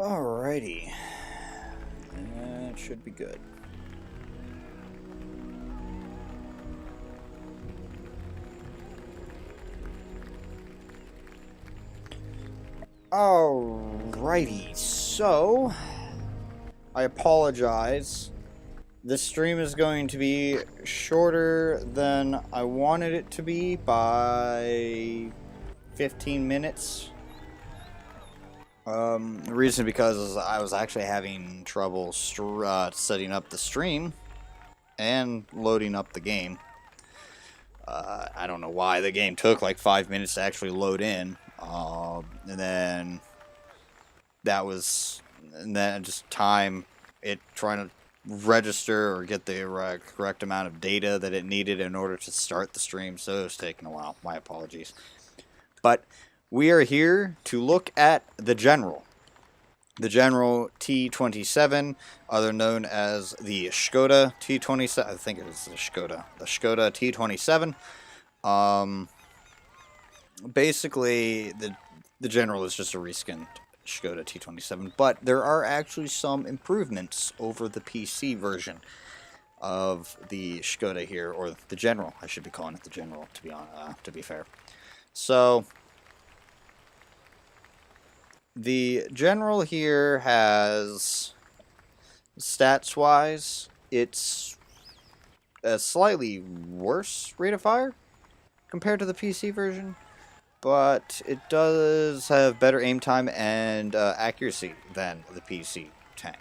Alrighty. That should be good. Alrighty, so I apologize. This stream is going to be shorter than I wanted it to be by 15 minutes. The reason because I was actually having trouble setting up the stream and loading up the game. I don't know why the game took like 5 minutes to actually load in. And then just time it trying to register or get the correct amount of data that it needed in order to start the stream, so it was taking a while. My apologies. But we are here to look at the General. The General T-27, other known as the Skoda T-27. I think it is the Skoda. The Skoda T-27. Basically, the General is just a reskinned Skoda T-27, but there are actually some improvements over the PC version of the Skoda here, or the General. I should be calling it the General, to be fair. So the General here has, stats-wise, it's a slightly worse rate of fire compared to the PC version, but it does have better aim time and accuracy than the PC tank.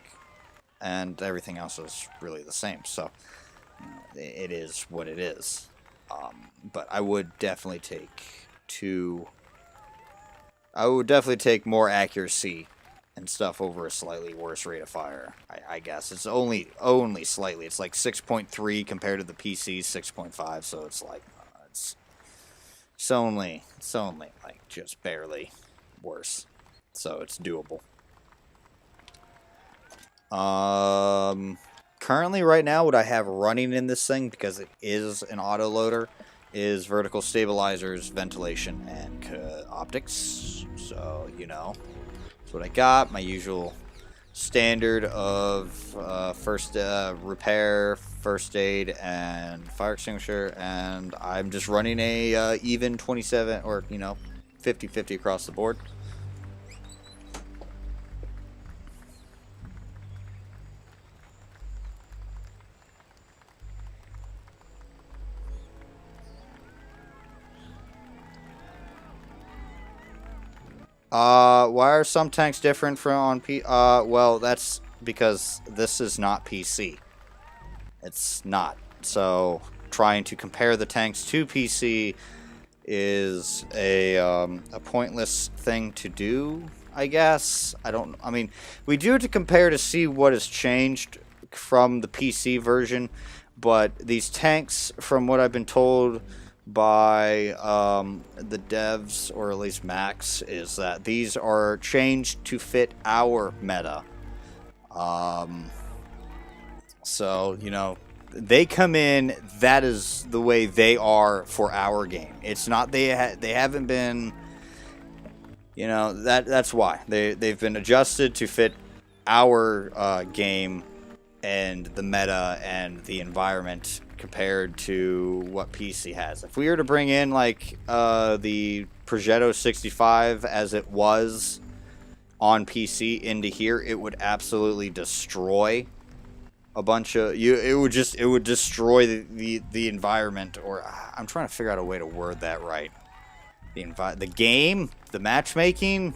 And everything else is really the same, so it is what it is. But I would definitely take more accuracy and stuff over a slightly worse rate of fire, I guess. It's only slightly. It's like 6.3 compared to the PC's 6.5, so it's like it's only like just barely worse. So it's doable. Currently right now what I have running in this thing, because it is an autoloader, is vertical stabilizers, ventilation, and optics. So, that's what I got. My usual standard of first repair, first aid, and fire extinguisher, and I'm just running a even 27 or 50-50 across the board. Why are some tanks different from on well, that's because this is not PC. It's not. So, trying to compare the tanks to PC is a pointless thing to do, I guess. I mean, we do it to compare to see what has changed from the PC version, but these tanks, from what I've been told by the devs, or at least Max, is that these are changed to fit our meta. So, they come in, that is the way they are for our game. It's not they haven't been, that's why. They've been adjusted to fit our game and the meta and the environment compared to what PC has. If we were to bring in like the Progetto 65 as it was on PC into here, it would absolutely destroy a bunch of it would destroy the environment, or I'm trying to figure out a way to word that right. The game, the matchmaking.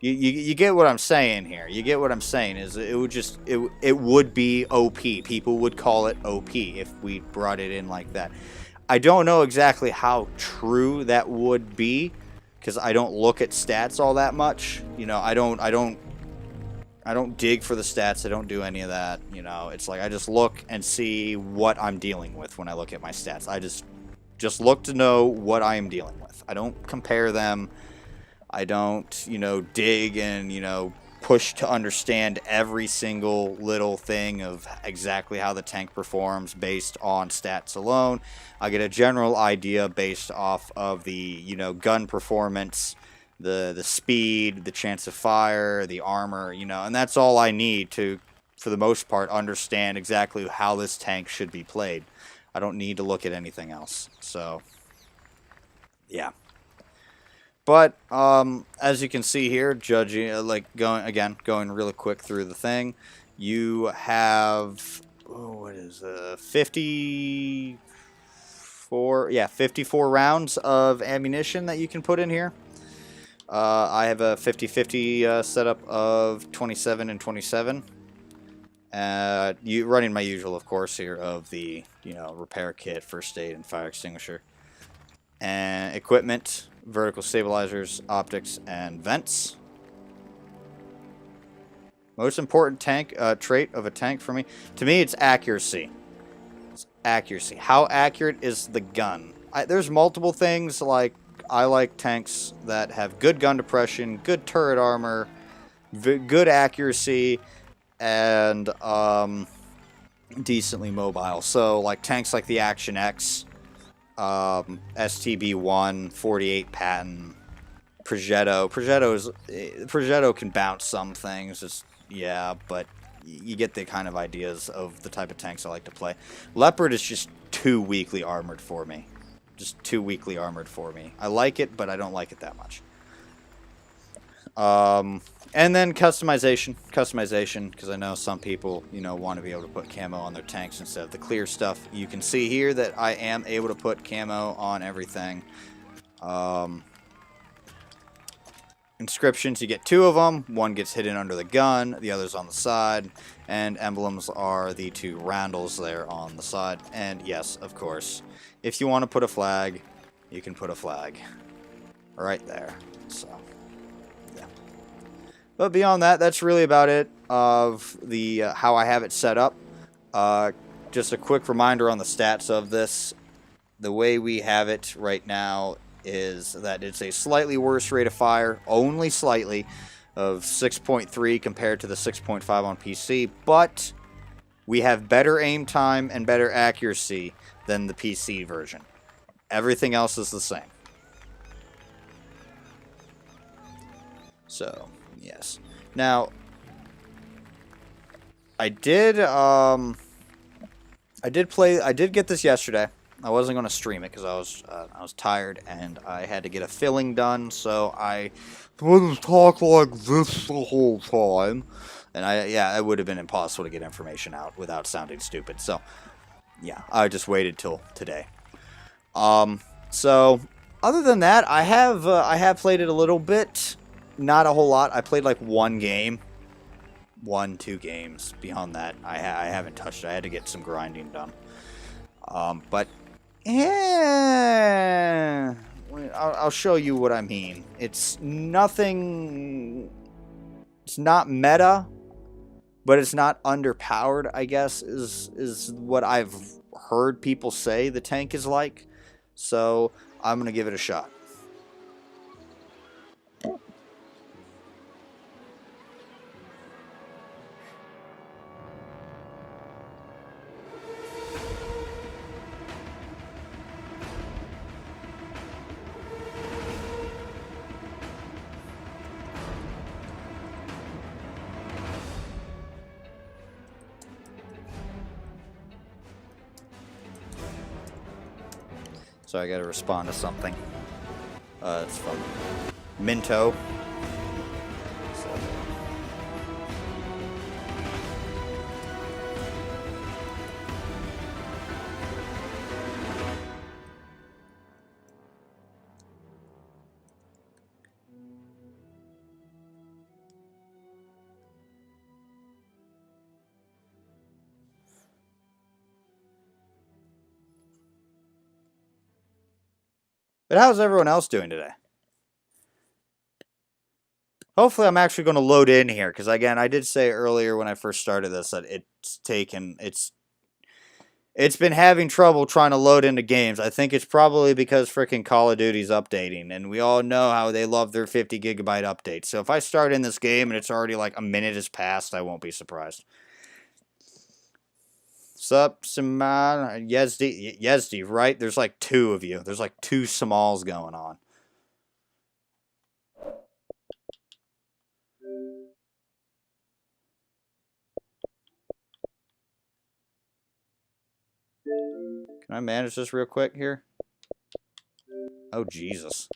You get what I'm saying here. You get what I'm saying is it would be OP. People would call it OP if we brought it in like that. I don't know exactly how true that would be, because I don't look at stats all that much. I don't dig for the stats. I don't do any of that. It's like I just look and see what I'm dealing with when I look at my stats. I just look to know what I am dealing with. I don't compare them. I don't, dig and, push to understand every single little thing of exactly how the tank performs based on stats alone. I get a general idea based off of the, gun performance the speed, the chance of fire, the armor, you know, and that's all I need to, for the most part, understand exactly how this tank should be played. I don't need to look at anything else. So, yeah. But as you can see here, judging going really quick through the thing, you have what is 54 rounds of ammunition that you can put in here. I have a 50-50 setup of 27 and 27. You running my usual, of course, here of the repair kit, first aid, and fire extinguisher, and equipment, vertical stabilizers, optics, and vents. Most important trait of a tank for me, it's accuracy. It's accuracy. How accurate is the gun? There's multiple things. Like, I like tanks that have good gun depression, good turret armor, good accuracy, and decently mobile. So, like tanks like the Action X, STB-1, 48 Patton, Progetto. Progetto can bounce some things. But you get the kind of ideas of the type of tanks I like to play. Leopard is just too weakly armored for me. I like it, but I don't like it that much. And then customization, because I know some people, want to be able to put camo on their tanks instead of the clear stuff. You can see here that I am able to put camo on everything. Inscriptions, you get 2 of them. One gets hidden under the gun, the other's on the side. And emblems are the 2 roundels there on the side. And yes, of course, if you want to put a flag, you can put a flag right there. So, yeah. But beyond that, that's really about it of the how I have it set up. Just a quick reminder on the stats of this. The way we have it right now is that it's a slightly worse rate of fire, only slightly, of 6.3 compared to the 6.5 on PC, but we have better aim time and better accuracy than the PC version. Everything else is the same. So, yes. Now, I did get this yesterday. I wasn't going to stream it because I was tired and I had to get a filling done, so I wouldn't talk like this the whole time. And it would have been impossible to get information out without sounding stupid. So, yeah, I just waited till today. So other than that, I have played it a little bit, not a whole lot. I played like 1 game, 2 games. Beyond that, I haven't touched it. I had to get some grinding done. But yeah, I'll show you what I mean. It's nothing. It's not meta, but it's not underpowered, I guess, is what I've heard people say the tank is like. So I'm gonna give it a shot. So I gotta respond to something. It's from Minto. So. But how's everyone else doing today? Hopefully I'm actually going to load in here, because again, I did say earlier when I first started this that it's been having trouble trying to load into games. I think it's probably because freaking Call of Duty's updating, and we all know how they love their 50 gigabyte updates. So if I start in this game and it's already like a minute has passed, I won't be surprised. Sup, Saman, Yezdi, right? There's like 2 of you. There's like 2 Somals going on. Can I manage this real quick here? Oh, Jesus.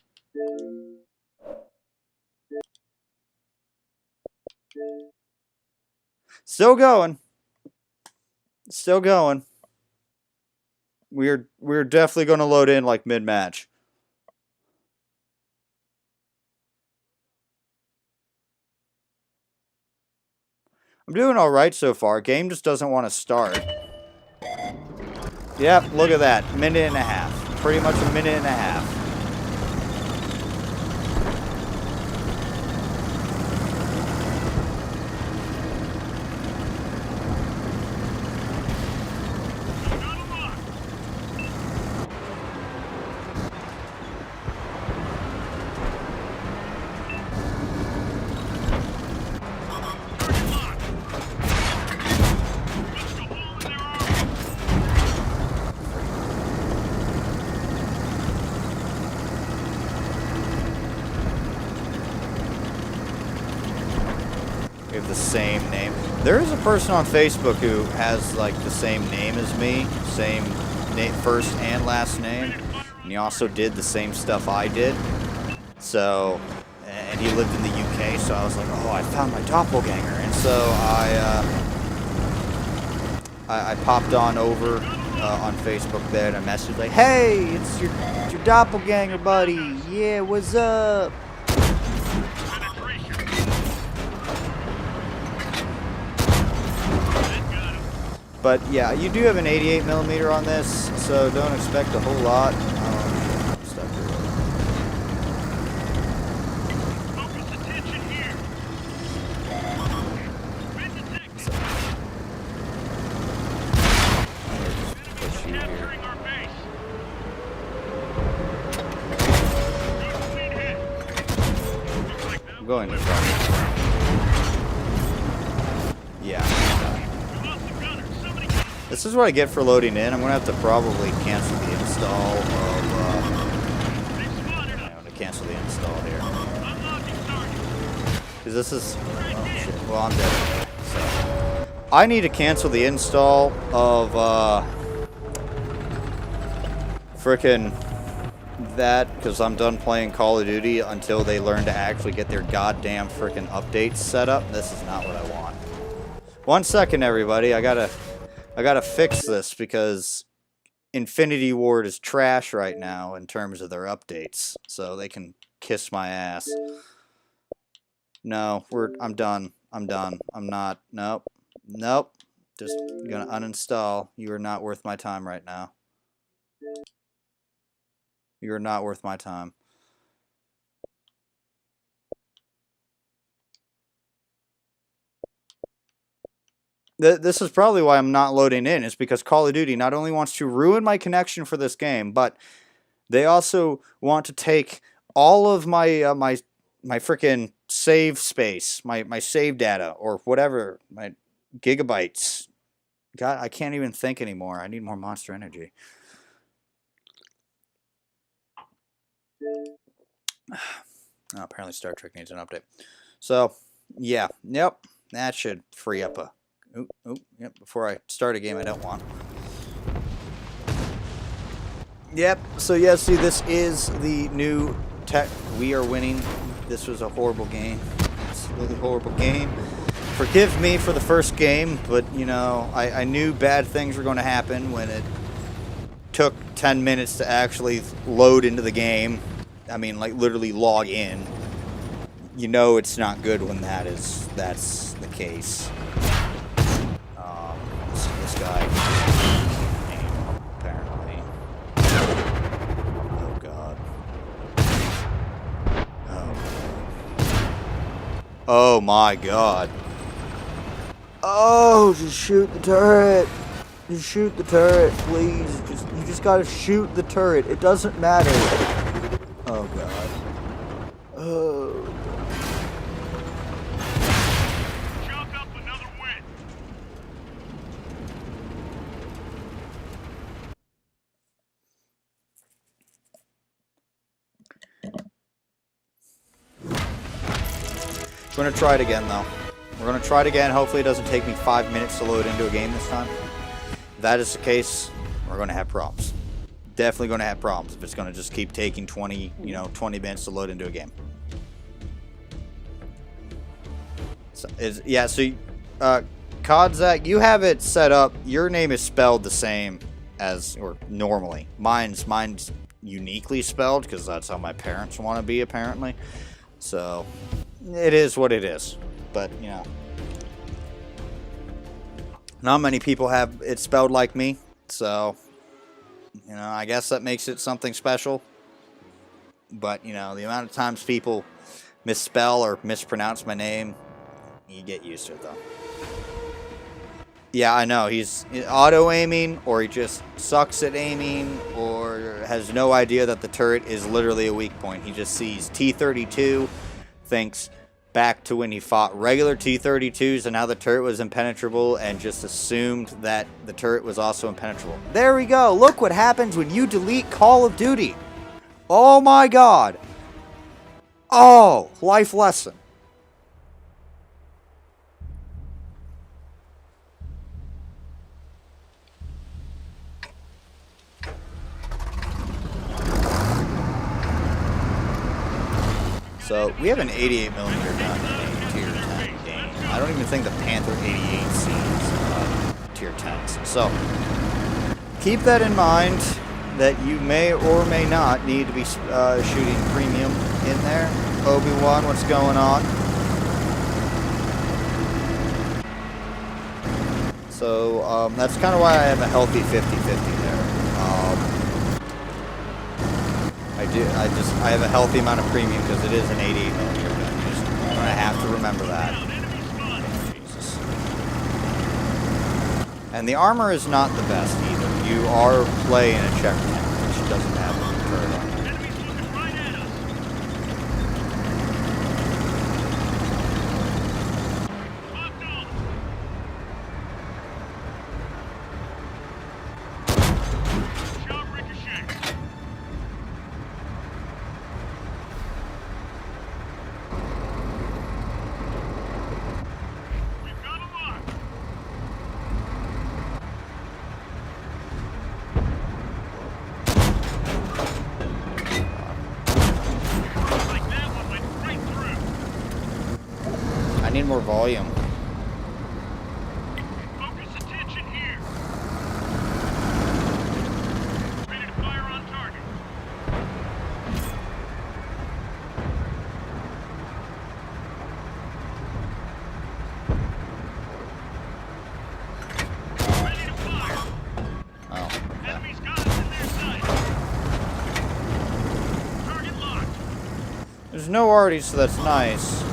Still going. Still going. We're definitely going to load in like mid-match. I'm doing all right so far. Game just doesn't want to start. Yep, look at that. Minute and a half. Pretty much a minute and a half. The same name. There is a person on Facebook who has like the same name as me, same name, first and last name, and he also did the same stuff I did. So, and he lived in the UK. So I was like, oh, I found my doppelganger, and so I popped on over on Facebook there and I messaged like, hey, it's your doppelganger, buddy. Yeah, what's up? But yeah, you do have an 88mm on this, so don't expect a whole lot. Stuff here. Focus attention here. Push you here. I'm going to try. Yeah. This is what I get for loading in. I'm going to have to probably cancel the install of... I'm going to cancel the install here. Because this is... Oh, shit. Well, I'm dead. So, I need to cancel the install of... frickin' that, because I'm done playing Call of Duty until they learn to actually get their goddamn frickin' updates set up. This is not what I want. 1 second, everybody. I gotta fix this because Infinity Ward is trash right now in terms of their updates. So they can kiss my ass. No, I'm done. I'm done. I'm not. Nope. Nope. Just gonna uninstall. You are not worth my time right now. You are not worth my time. This is probably why I'm not loading in. It's because Call of Duty not only wants to ruin my connection for this game, but they also want to take all of my my freaking save space, my save data, or whatever, my gigabytes. God, I can't even think anymore. I need more Monster Energy. Oh, apparently Star Trek needs an update. So, yeah. Yep. That should free up a... Yep, before I start a game I don't want. Yep, so yeah, see, this is the new tech. We are winning. This was a horrible game. It's a really horrible game. Forgive me for the first game, but, you know, I knew bad things were going to happen when it took 10 minutes to actually load into the game. I mean, like, literally log in. You know it's not good when that's the case. This guy, apparently. Oh god. Oh my god. Oh, just shoot the turret. Just shoot the turret, please. You just gotta shoot the turret. It doesn't matter. Oh god. Oh. We're going to try it again, though. We're going to try it again. Hopefully it doesn't take me 5 minutes to load into a game this time. If that is the case, we're going to have problems. Definitely going to have problems if it's going to just keep taking 20 minutes to load into a game. So, Kodzak, you have it set up. Your name is spelled the same as, or normally. Mine's uniquely spelled because that's how my parents want to be, apparently. So, it is what it is. But, you know, not many people have it spelled like me. So, you know, I guess that makes it something special. But, you know, the amount of times people misspell or mispronounce my name, you get used to it, though. Yeah, I know. He's auto-aiming, or he just sucks at aiming, or has no idea that the turret is literally a weak point. He just sees T-32, thinks back to when he fought regular T-32s and how the turret was impenetrable, and just assumed that the turret was also impenetrable. There we go. Look what happens when you delete Call of Duty. Oh my god. Oh, life lesson. So, we have an 88mm gun in a Tier 10 game. I don't even think the Panther 88 sees Tier 10s. So, keep that in mind, that you may or may not need to be shooting premium in there. Obi-Wan, what's going on? So, that's kind of why I have a healthy 50-50 there. I have a healthy amount of premium because it is an 88mm gun. You just gonna have to remember that. Jesus. And the armor is not the best either. You are playing a check tank, which doesn't have a turret on it. I need more volume. Focus attention here. Ready to fire on target. Ready to fire. Oh, okay. Enemy's got us in their sight. Target locked. There's no arties, so that's nice.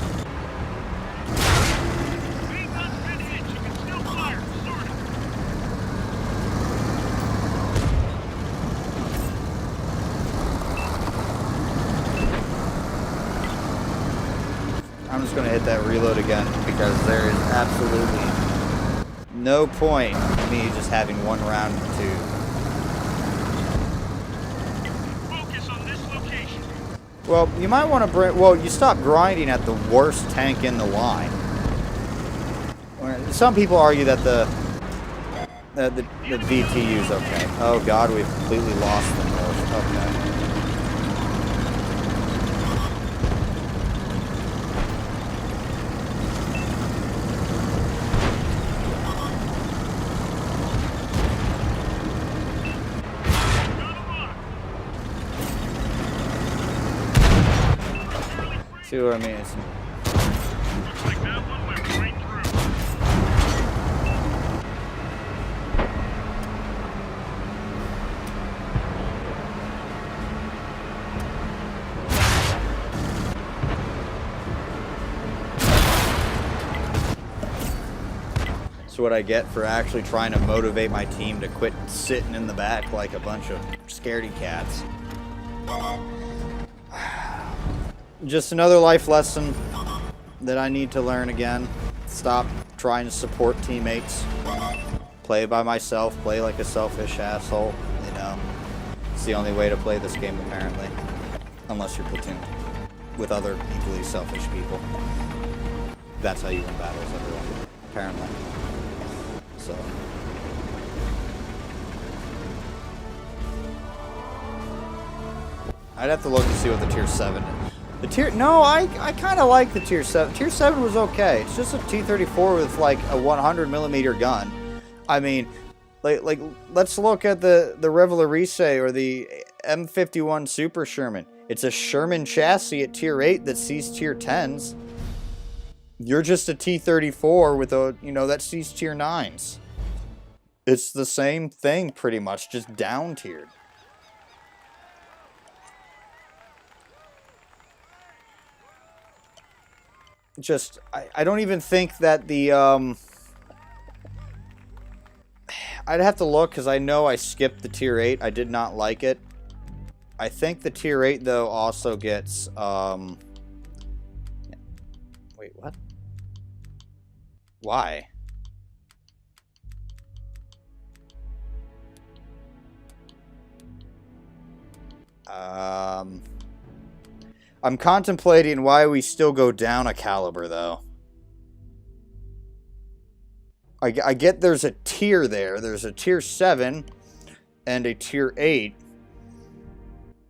I'm just going to hit that reload again because there is absolutely no point in me just having one round to. Focus on this location. Well, you might want to bring. Well, you stop grinding at the worst tank in the line. Some people argue that the VTU is okay. Oh God, we've completely lost the north. Okay. See what I mean? Looks like that one went right through. That's what I get for actually trying to motivate my team to quit sitting in the back like a bunch of scaredy cats. Just another life lesson that I need to learn again. Stop trying to support teammates. Play by myself. Play like a selfish asshole. You know, it's the only way to play this game apparently. Unless you're platooned with other equally selfish people. That's how you win battles, everyone. Apparently. So. I'd have to look to see what the tier 7 is. The tier... No, I kind of like the tier 7. Tier 7 was okay. It's just a T-34 with, like, a 100mm gun. I mean, like let's look at the Revelarice or the M51 Super Sherman. It's a Sherman chassis at tier 8 that sees tier 10s. You're just a T-34 with a, you know, that sees tier 9s. It's the same thing, pretty much, just down-tiered. Just, I don't even think that the, I'd have to look, because I know I skipped the tier 8. I did not like it. I think the tier 8, though, also gets, wait, what? Why? I'm contemplating why we still go down a caliber, though. I get there's a tier there. There's a tier 7 and a tier 8.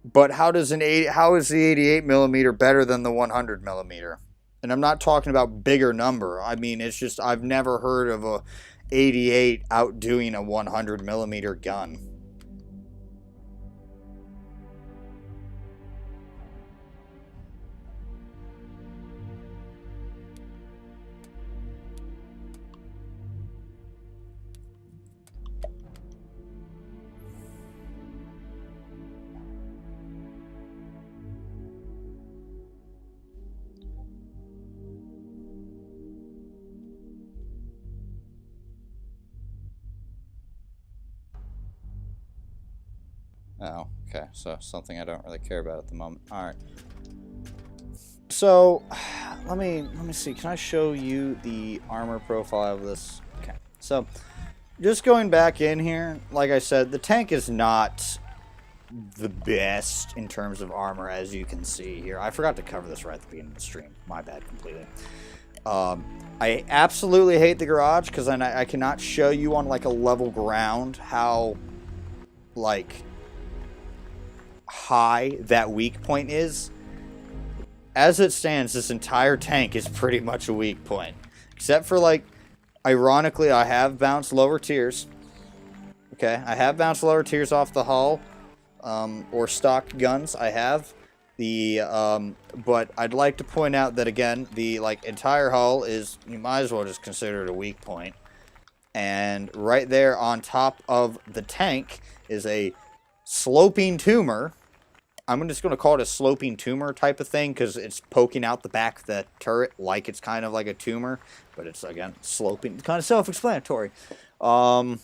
But how is the 88mm better than the 100mm? And I'm not talking about bigger number. I mean, it's just I've never heard of a 88 outdoing a 100mm gun. Oh, okay. So something I don't really care about at the moment. All right. So let me see. Can I show you the armor profile of this? Okay. So just going back in here, like I said, the tank is not the best in terms of armor, as you can see here. I forgot to cover this right at the beginning of the stream. My bad completely. I absolutely hate the garage because I cannot show you on like a level ground how like high that weak point is. As it stands, this entire tank is pretty much a weak point, except for, like, ironically, I have bounced lower tiers. Okay, I have bounced lower tiers off the hull or stock guns. I have but I'd like to point out that again, the entire hull is, you might as well just consider it a weak point. And right there on top of the tank is a sloping tumor. I'm just going to call it a sloping tumor type of thing because it's poking out the back of the turret like it's kind of like a tumor. But it's, again, sloping. It's kind of self-explanatory. As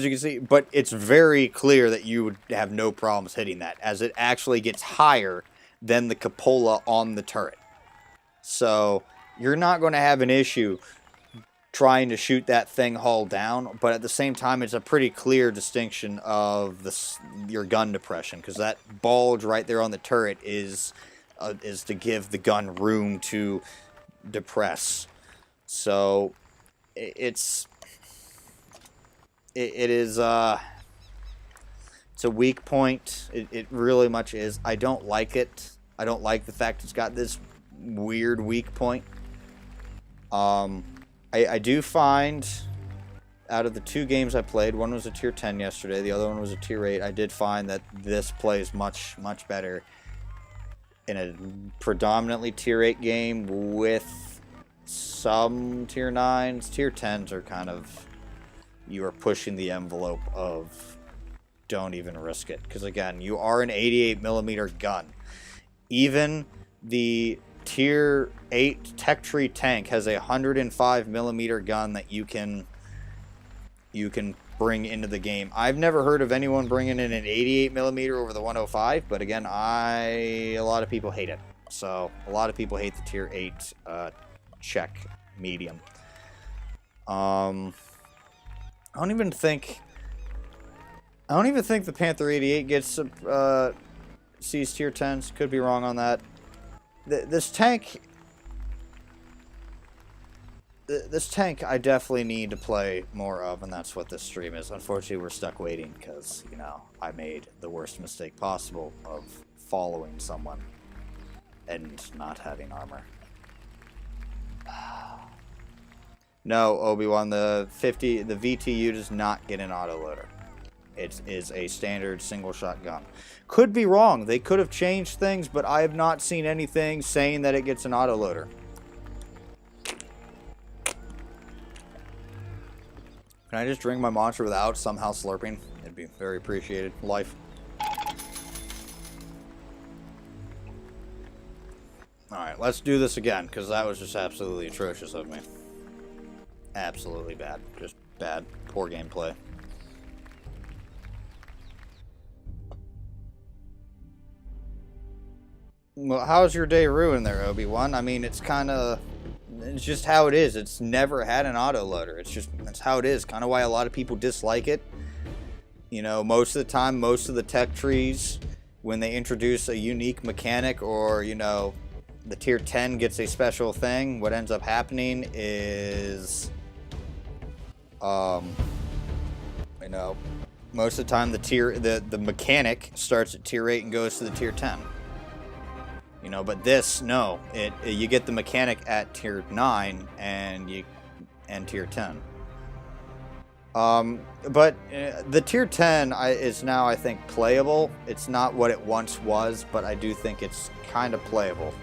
you can see, but it's very clear that you would have no problems hitting that, as it actually gets higher than the cupola on the turret. So you're not going to have an issue trying to shoot that thing hull down, but at the same time, it's a pretty clear distinction of your gun depression, because that bulge right there on the turret is to give the gun room to depress. So it's it's a weak point. It really much is. I don't like it. I don't like the fact it's got this weird weak point. I do find, out of the two games I played, one was a tier 10 yesterday, the other one was a tier 8, I did find that this plays much better in a predominantly tier 8 game with some tier 9s. Tier 10s are kind of, you are pushing the envelope of don't even risk it. Because again, you are an 88mm gun. Even the tier 8 Tech Tree tank has a 105mm gun that you can bring into the game. I've never heard of anyone bringing in an 88mm over the 105, but again, a lot of people hate it. So a lot of people hate the tier 8 Czech medium. I don't even think the Panther 88 gets sees tier 10s. Could be wrong on that. This tank, this tank I definitely need to play more of, and that's what this stream is. Unfortunately, we're stuck waiting because, you know, I made the worst mistake possible of following someone and not having armor. No, Obi-Wan, the VTU does not get an autoloader. It is a standard single shot gun. Could be wrong. They could have changed things, but I have not seen anything saying that it gets an autoloader. Can I just drink my monster without somehow slurping? It'd be very appreciated. Life. Alright, let's do this again, because that was just absolutely atrocious of me. Absolutely bad. Just bad. Poor gameplay. Well, how's your day ruined there, Obi-Wan? I mean, it's just how it is. It's never had an autoloader. That's how it is. Kind of why a lot of people dislike it. You know, most of the time, most of the tech trees, when they introduce a unique mechanic or, you know, the tier 10 gets a special thing, what ends up happening is, you know, most of the time the mechanic starts at tier 8 and goes to the tier 10. You know, but this, no, you get the mechanic at tier 9 and tier 10. But the tier 10 is now, I think, playable. It's not what it once was, but I do think it's kind of playable.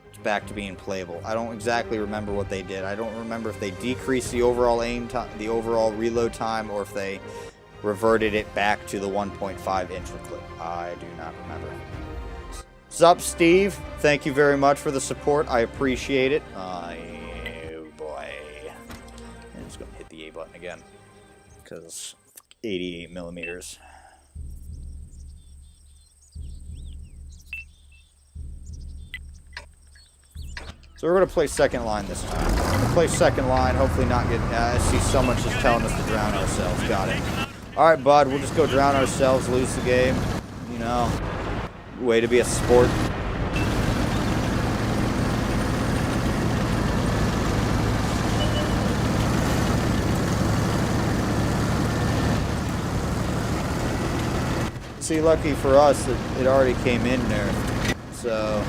It's back to being playable. I don't exactly remember what they did. I don't remember if they decreased the overall aim time, the overall reload time, or if they reverted it back to the 1.5 inch clip. I do not remember. Sup, Steve? Thank you very much for the support. I appreciate it. Oh, boy. I'm just going to hit the A button again. Because 88 millimeters. So we're going to play second line this time. We're going to play second line, hopefully not get... I see someone just telling us to drown ourselves. Got it. Alright, bud. We'll just go drown ourselves, lose the game. You know... Way to be a sport. See, lucky for us, it already came in there. So,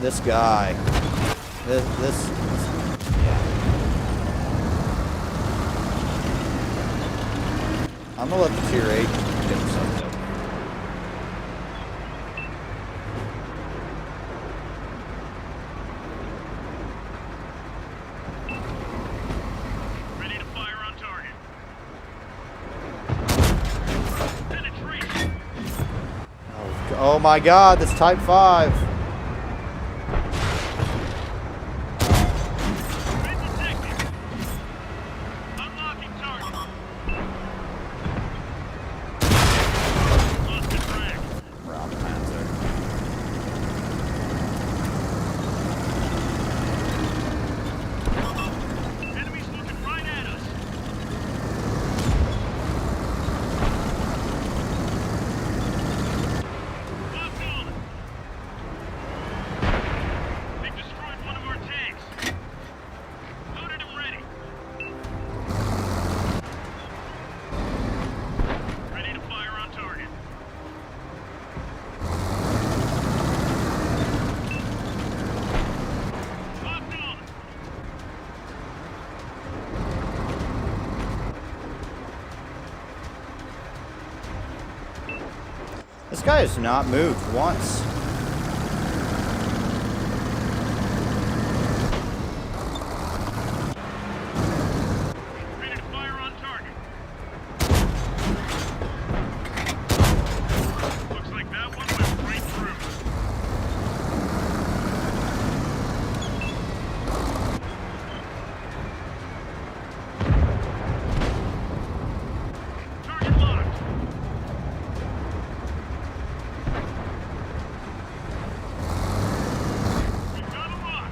this guy, this yeah. I'm gonna let the tier 8 get himself up. Oh my god, that's type 5. Unlocking target. Round Panzer. Enemies looking right at us. They've destroyed one of our tanks. Loaded and ready. Ready to fire on target. Locked on. This guy has not moved once. Ready to fire on target. Looks like that one went right through. Target locked. We've got a lock.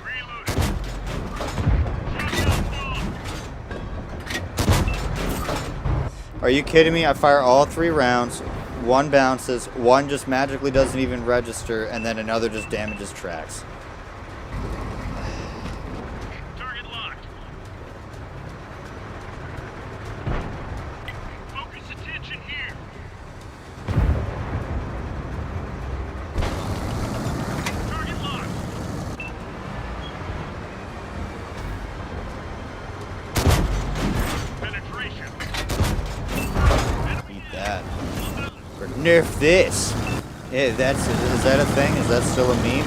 Reloading. Shotgun dog. Are you kidding me? I fire all 3 rounds one bounces, one just magically doesn't even register, and then another just damages tracks. Target locked. Focus attention here. Target locked. Penetration. Beat that. Or nerf this. Yeah, is that a thing? Is that still a meme?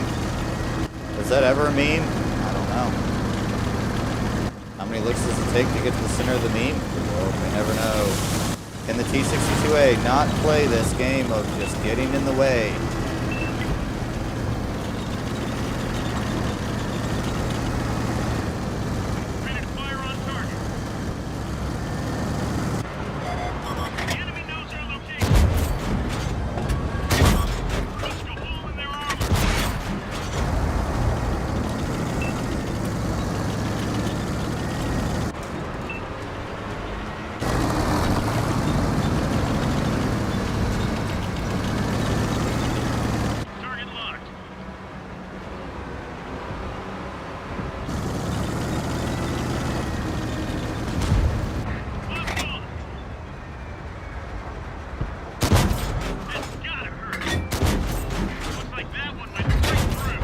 Was that ever a meme? I don't know. How many licks does it take to get to the center of the meme? Well, we never know. Can the T-62A not play this game of just getting in the way? Ready to fire on target. The enemy knows our location. Risk a hole in their armor. Target locked. Locked on. That's gotta hurt. Looks like that one went right through.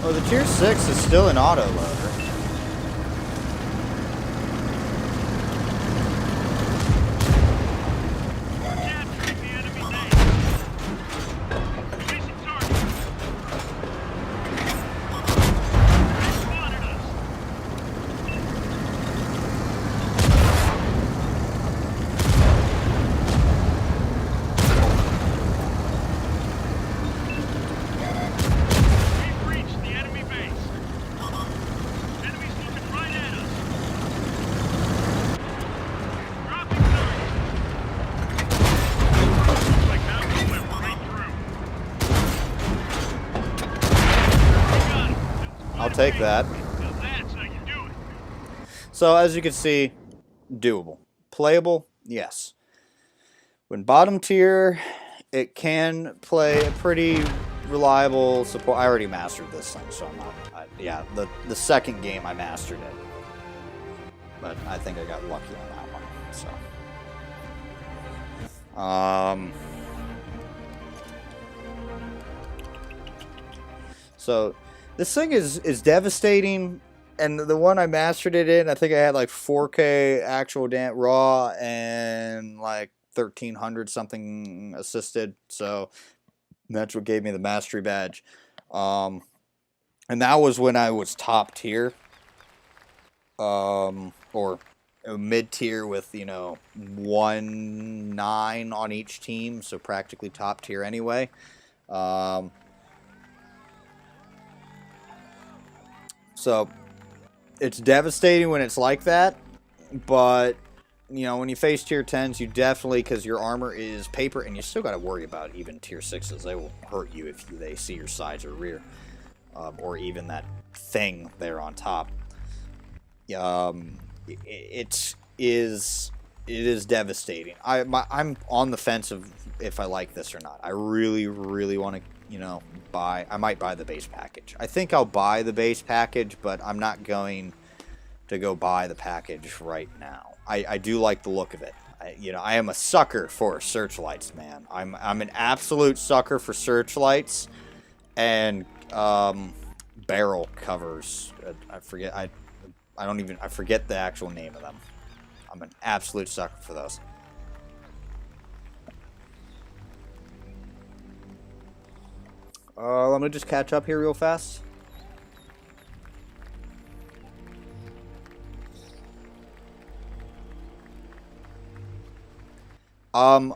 Oh, the Tier 6 is still an auto-loader. Capturing the enemy base. Releasing target. They spotted us. We've reached the enemy base. Enemies looking right at us. Dropping target. Looks like that one went right through. Got him. I'll take that. Now that's how you do it. So, as you can see, doable. Playable? Yes. When bottom tier, it can play a pretty reliable support. I already mastered this thing, so I'm not. Yeah, the second game I mastered it. But I think I got lucky on that one. So this thing is devastating, and the one I mastered it in, I think I had like 4K actual raw and like 1300 something assisted. So that's what gave me the mastery badge. And that was when I was top tier, or mid tier with 1-9 on each team, so practically top tier anyway. So it's devastating when it's like that, but when you face tier 10s, you definitely, because your armor is paper, and you still got to worry about even tier 6s. They will hurt you if they see your sides or rear, or even that thing there on top. It is devastating. I'm on the fence of if I like this or not. I really want to buy. I might buy the base package. I think I'll buy the base package, but I'm not going to go buy the package right now. I do like the look of it. I am a sucker for searchlights, man. I'm an absolute sucker for searchlights and barrel covers. I forget the actual name of them. I'm an absolute sucker for those. Let me just catch up here real fast. I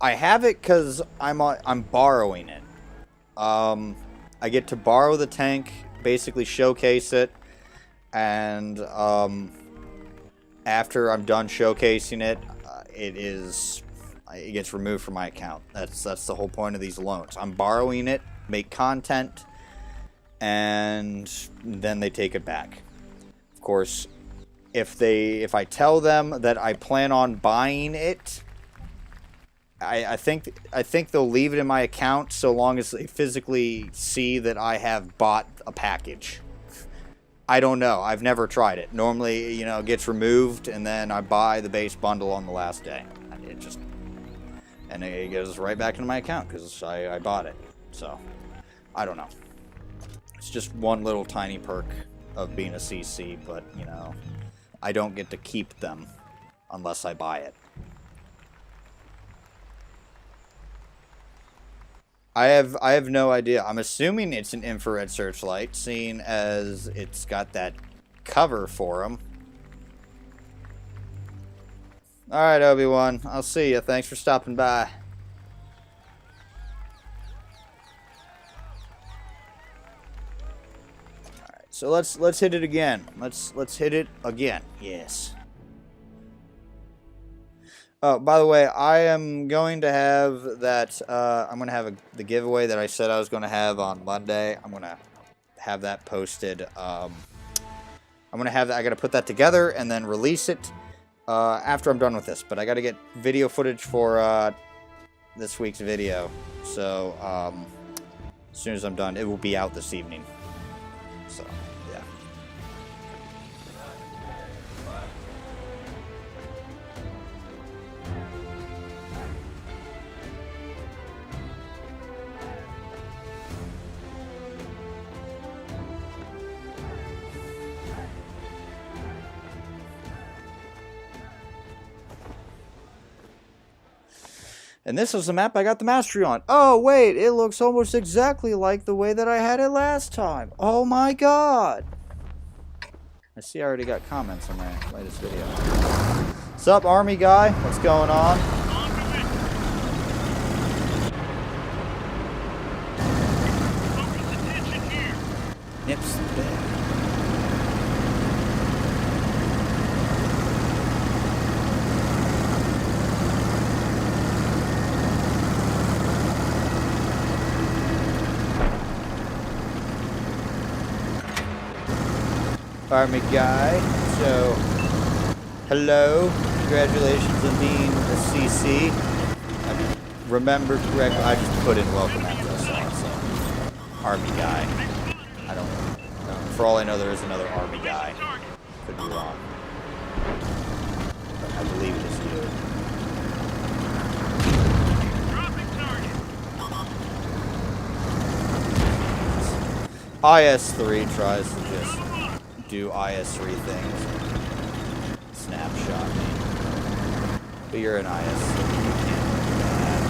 have it because I'm borrowing it. I get to borrow the tank, basically showcase it, and after I'm done showcasing it, it gets removed from my account. That's the whole point of these loans. I'm borrowing it make content, and then they take it back. Of course, if I tell them that I plan on buying it, I think they'll leave it in my account so long as they physically see that I have bought a package. I don't know. I've never tried it. Normally, you know, it gets removed and then I buy the base bundle on the last day. And it goes right back into my account because I bought it. So, I don't know. It's just one little tiny perk of being a CC, but, you know, I don't get to keep them unless I buy it. I have no idea. I'm assuming it's an infrared searchlight, seeing as it's got that cover for them. Alright, Obi-Wan. I'll see you. Thanks for stopping by. Alright, so let's hit it again. Let's hit it again. Yes. Oh, by the way, I am going to have that, I'm going to have the giveaway that I said I was going to have on Monday. I'm going to have that posted. I'm going to have that, I got to put that together and then release it after I'm done with this. But I got to get video footage for this week's video. So, as soon as I'm done, it will be out this evening. So, yeah. And this is the map I got the mastery on. Oh, wait, it looks almost exactly like the way that I had it last time. Oh my god. I see I already got comments on my latest video. What's up, Army guy? What's going on? Nips there. Army guy, so hello, congratulations on being a CC. I remember correctly, I just put in welcome after I saw it, so Army guy. I don't know. For all I know, there is another Army guy. Could be wrong. But I believe it is you. IS-3 tries to just do IS-3 things. Snapshot me. But you're an IS-3. You can't do that.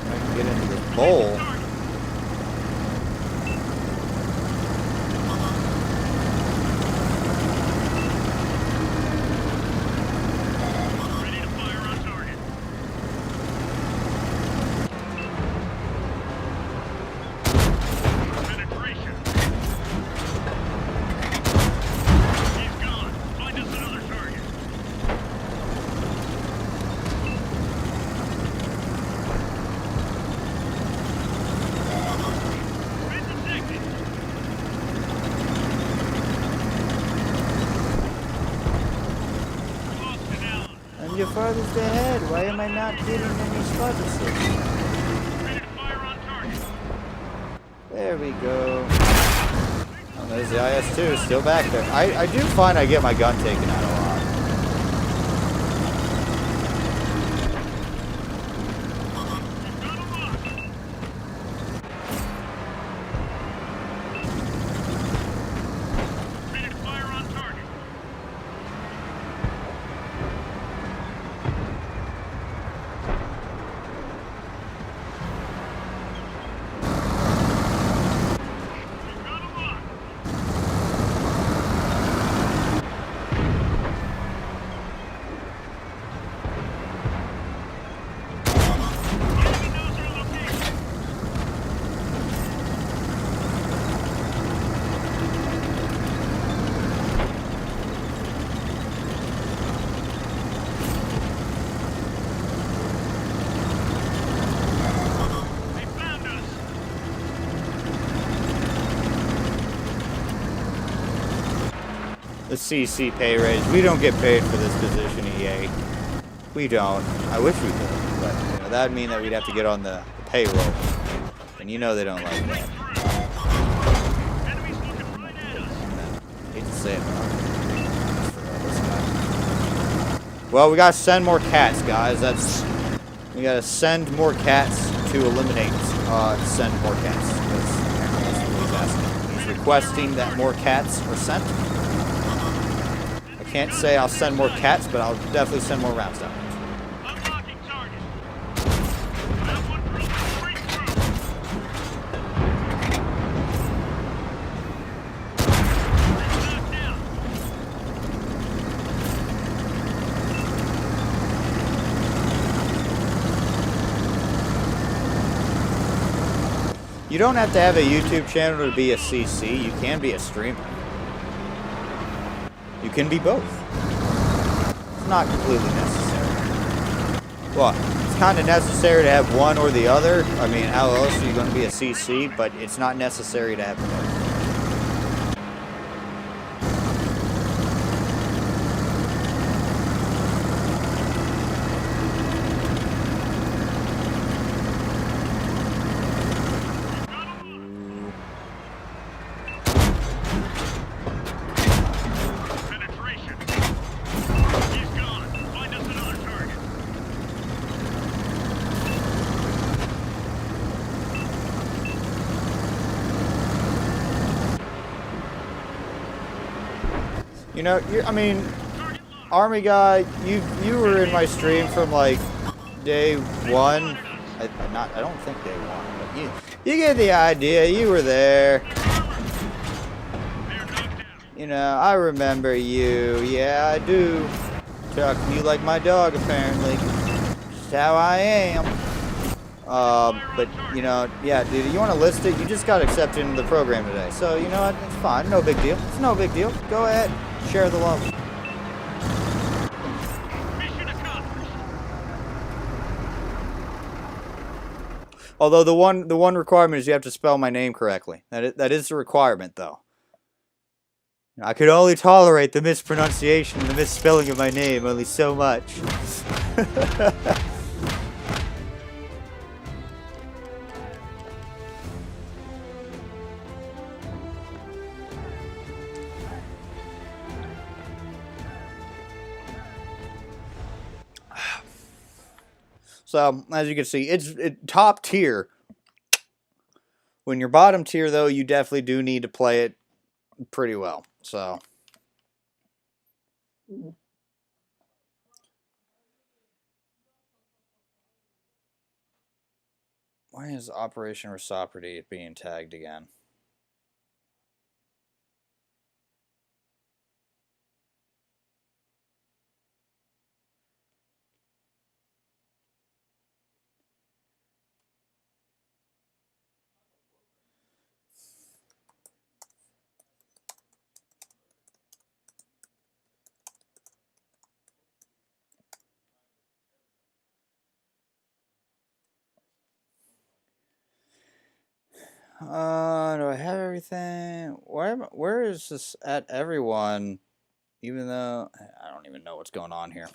I can get into this bowl. You're farthest ahead. Why am I not getting any spot assists? There we go. Oh, there's the IS-2 still back there. I do find I get my gun taken out a lot. CC pay raise. We don't get paid for this position, EA. We don't. I wish we did, but you know, that would mean that we'd have to get on the payroll, and you know they don't like that. Enemies looking right at us. I hate to say it, but well, we gotta send more cats, guys. We gotta send more cats to eliminate. Send more cats. That's what he's asking. He's requesting that more cats are sent. I can't say I'll send more cats, but I'll definitely send more rounds down. Unlocking target. That one broke straight through. Knocked down. You don't have to have a YouTube channel to be a CC. You can be a streamer. You can be both. It's not completely necessary. Well, it's kind of necessary to have one or the other. I mean, how else are you going to be a CC? But it's not necessary to have both. Penetration. He's gone. Find us another target. You know, I mean, Army guy, you were in my stream from like day one. I don't think day one, but you get the idea. You were there. They're knocked down. You know, I remember you. Yeah, I do. Chucking you like my dog, apparently. Just how I am. But, you know, yeah, dude, you want to list it? You just got accepted into the program today. So, you know what? It's fine. No big deal. It's no big deal. Go ahead. Share the love. Mission accomplished. Although the one requirement is you have to spell my name correctly. That is the requirement, though. I could only tolerate the mispronunciation and the misspelling of my name only so much. So, as you can see, it's top tier. When you're bottom tier, though, you definitely do need to play it pretty well. So, why is Operation Reciprocity being tagged again? Do I have everything? Where is this at everyone? Even though I don't even know what's going on here.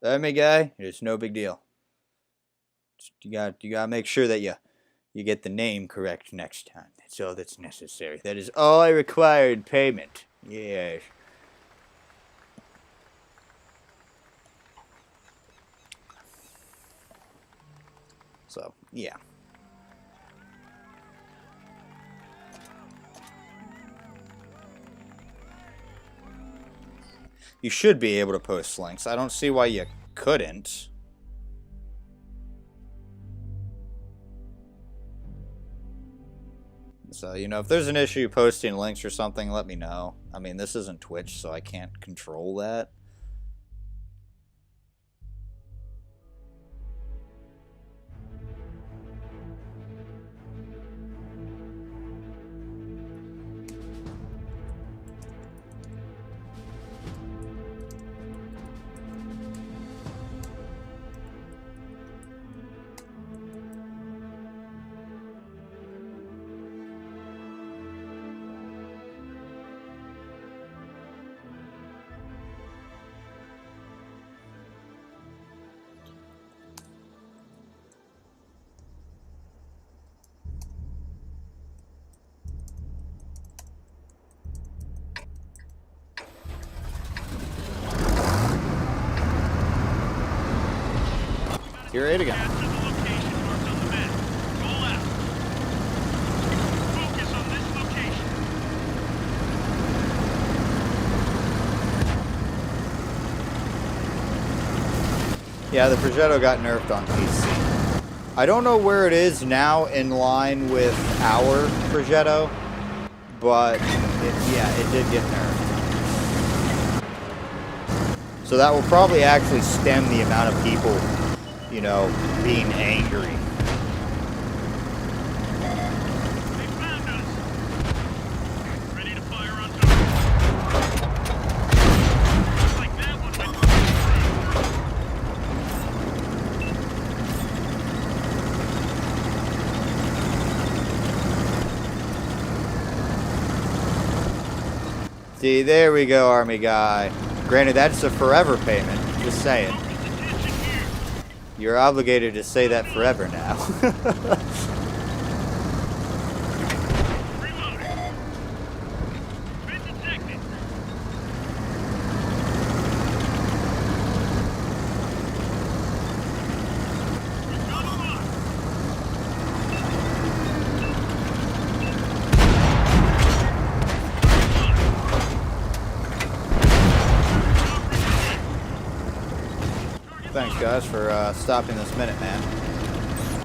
Enemy guy, it's no big deal. You gotta make sure that you get the name correct next time. That's all that's necessary. That is all I require in payment. Yes. So, yeah. You should be able to post links. I don't see why you couldn't. So, you know, if there's an issue posting links or something, let me know. I mean, this isn't Twitch, so I can't control that. Tier 8 again. Get to the location marked on the map. Roll out. Focus on this location. Yeah, the Progetto got nerfed on PC. I don't know where it is now in line with our Progetto, but it did get nerfed. So that will probably actually stem the amount of people, you know, being angry. They found us. Ready to fire on target. Looks like that one went through. See, there we go, Army guy. Granted, that's a forever payment. Just saying. Focus attention here. You're obligated to say that forever now. Reloading. Been detected. We've got a lock. Thanks, guys, for stopping this minute, man.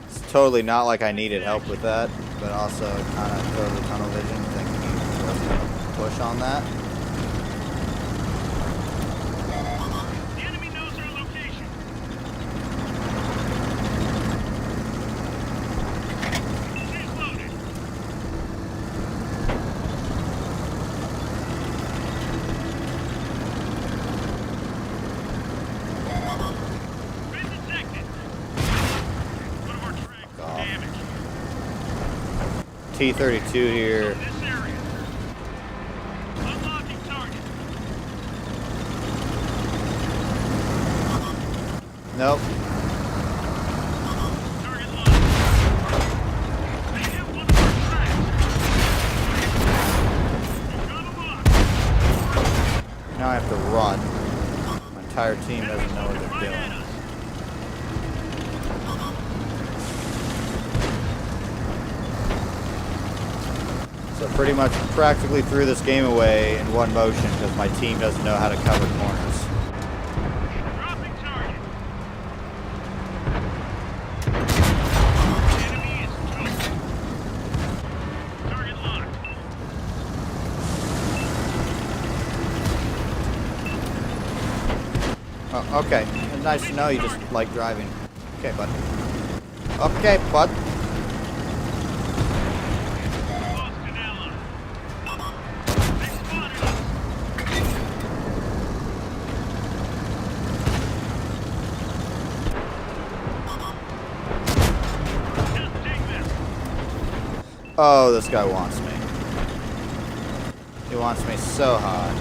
It's totally not like I needed help with that, but also kind of totally tunnel vision, thinking he was going to push on that. The enemy knows our location. She's loaded. Been detected. One of our tracks is God. damaged. T-32 here. In this area. Unlocking target. Nope. Target locked. They hit one of our tracks. We've got a lock. Now I have to run. My entire team doesn't know what they're Right at doing. us. So pretty much practically threw this game away in one motion because my team doesn't know how to cover corners. Dropping target. Enemy is toast. Target locked. Oh, okay. Nice to know you just like driving. Okay, bud. Okay, bud. Lost an ally. They spotted us. Just take this. Oh, this guy wants me. He wants me so hard.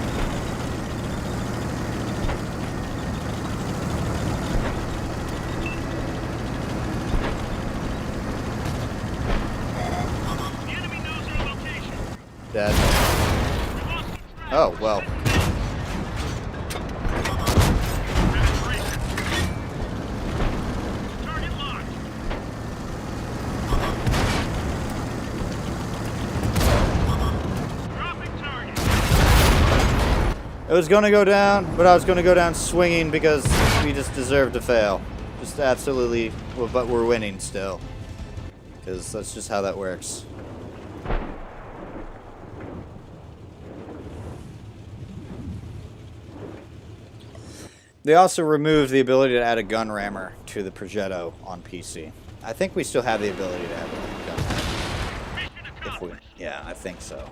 The enemy knows our location. Dead. We lost the track. Oh, well. Penetration. Target locked. Dropping target. It was going to go down, but I was going to go down swinging because we just deserved to fail. Just absolutely, well, but we're winning still. Because that's just how that works. They also removed the ability to add a gun rammer to the Progetto on PC. I think we still have the ability to add a gun rammer. Mission If we, accomplished. yeah, I think so.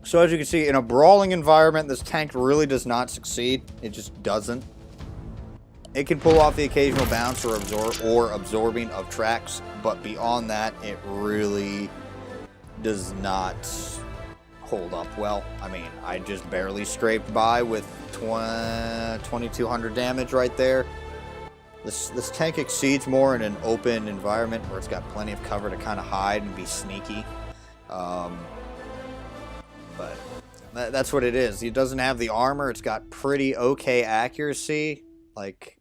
So as you can see, in a brawling environment, this tank really does not succeed. It just doesn't. It can pull off the occasional bounce or absorbing of tracks, but beyond that, it really does not hold up well. I mean, I just barely scraped by with 2200 damage right there. This tank exceeds more in an open environment where it's got plenty of cover to kind of hide and be sneaky. But That's what it is. It doesn't have the armor. It's got pretty okay accuracy. Like,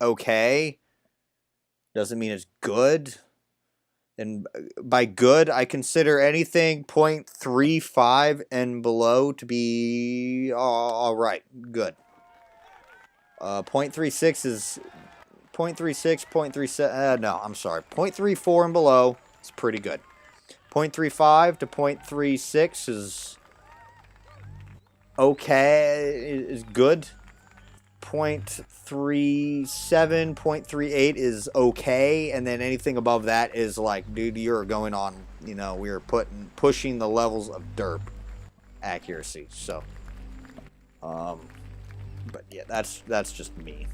okay. Doesn't mean it's good. And by good, I consider anything 0.35 and below to be all right. Good. 0.36 is 0.36, 0.37. No, I'm sorry. 0.34 and below is pretty good. 0.35 to 0.36 is okay, is good. 0.37, 0.38 is okay, and then anything above that is like, dude, you're going on, you know, we're pushing the levels of derp accuracy. So, but yeah, that's just me.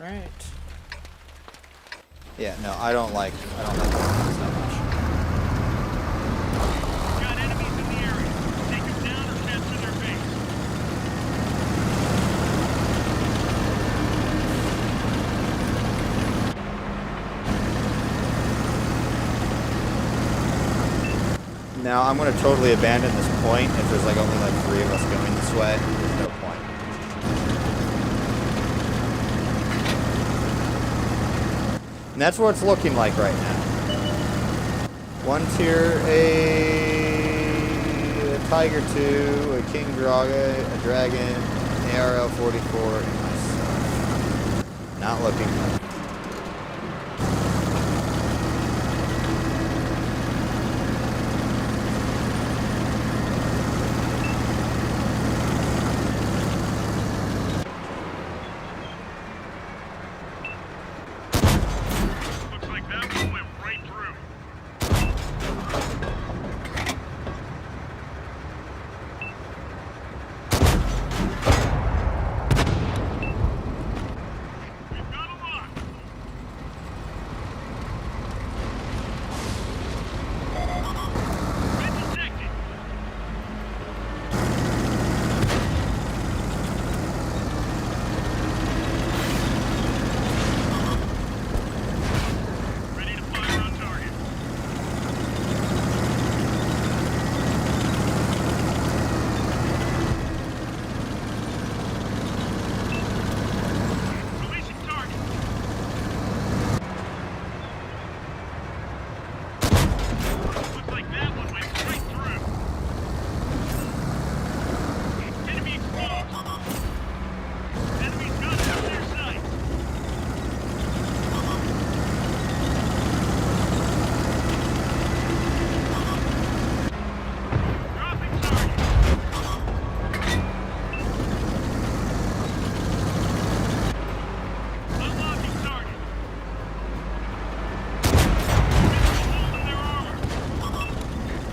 Right. Yeah, no, I don't like this that much. Got enemies in the area. Take them down or capture their base. Now, I'm going to totally abandon this point if there's like only like 3 of us going this way. There's no point. And that's what it's looking like right now. One tier, a Tiger 2, a King Draga, a Dragon, an ARL-44, and myself. Not looking good. Looks like that one went right through. We've got a lot. Been detected. Ready to fire on target. Releasing target. Looks like that one went right through. Enemy exposed. Enemy's got it up their sights. Dropping target. Unlocking target. Missile hole in their armor.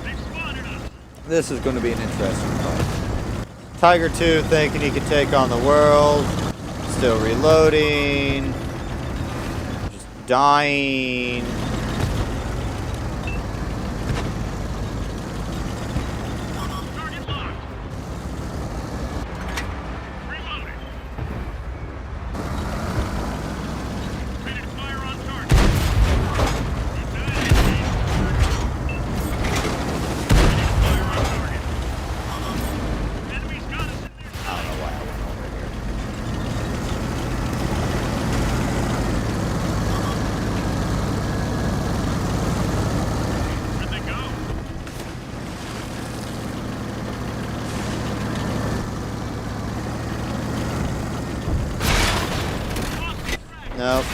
They've spotted us. This is going to be an interesting fight. Tiger 2 thinking he can take on the world. Still reloading. Just dying. Target locked. Reloading. Ready to fire on target. Ready to fire on target. Enemy's got us in their I don't sights. know why I went over here. Nope.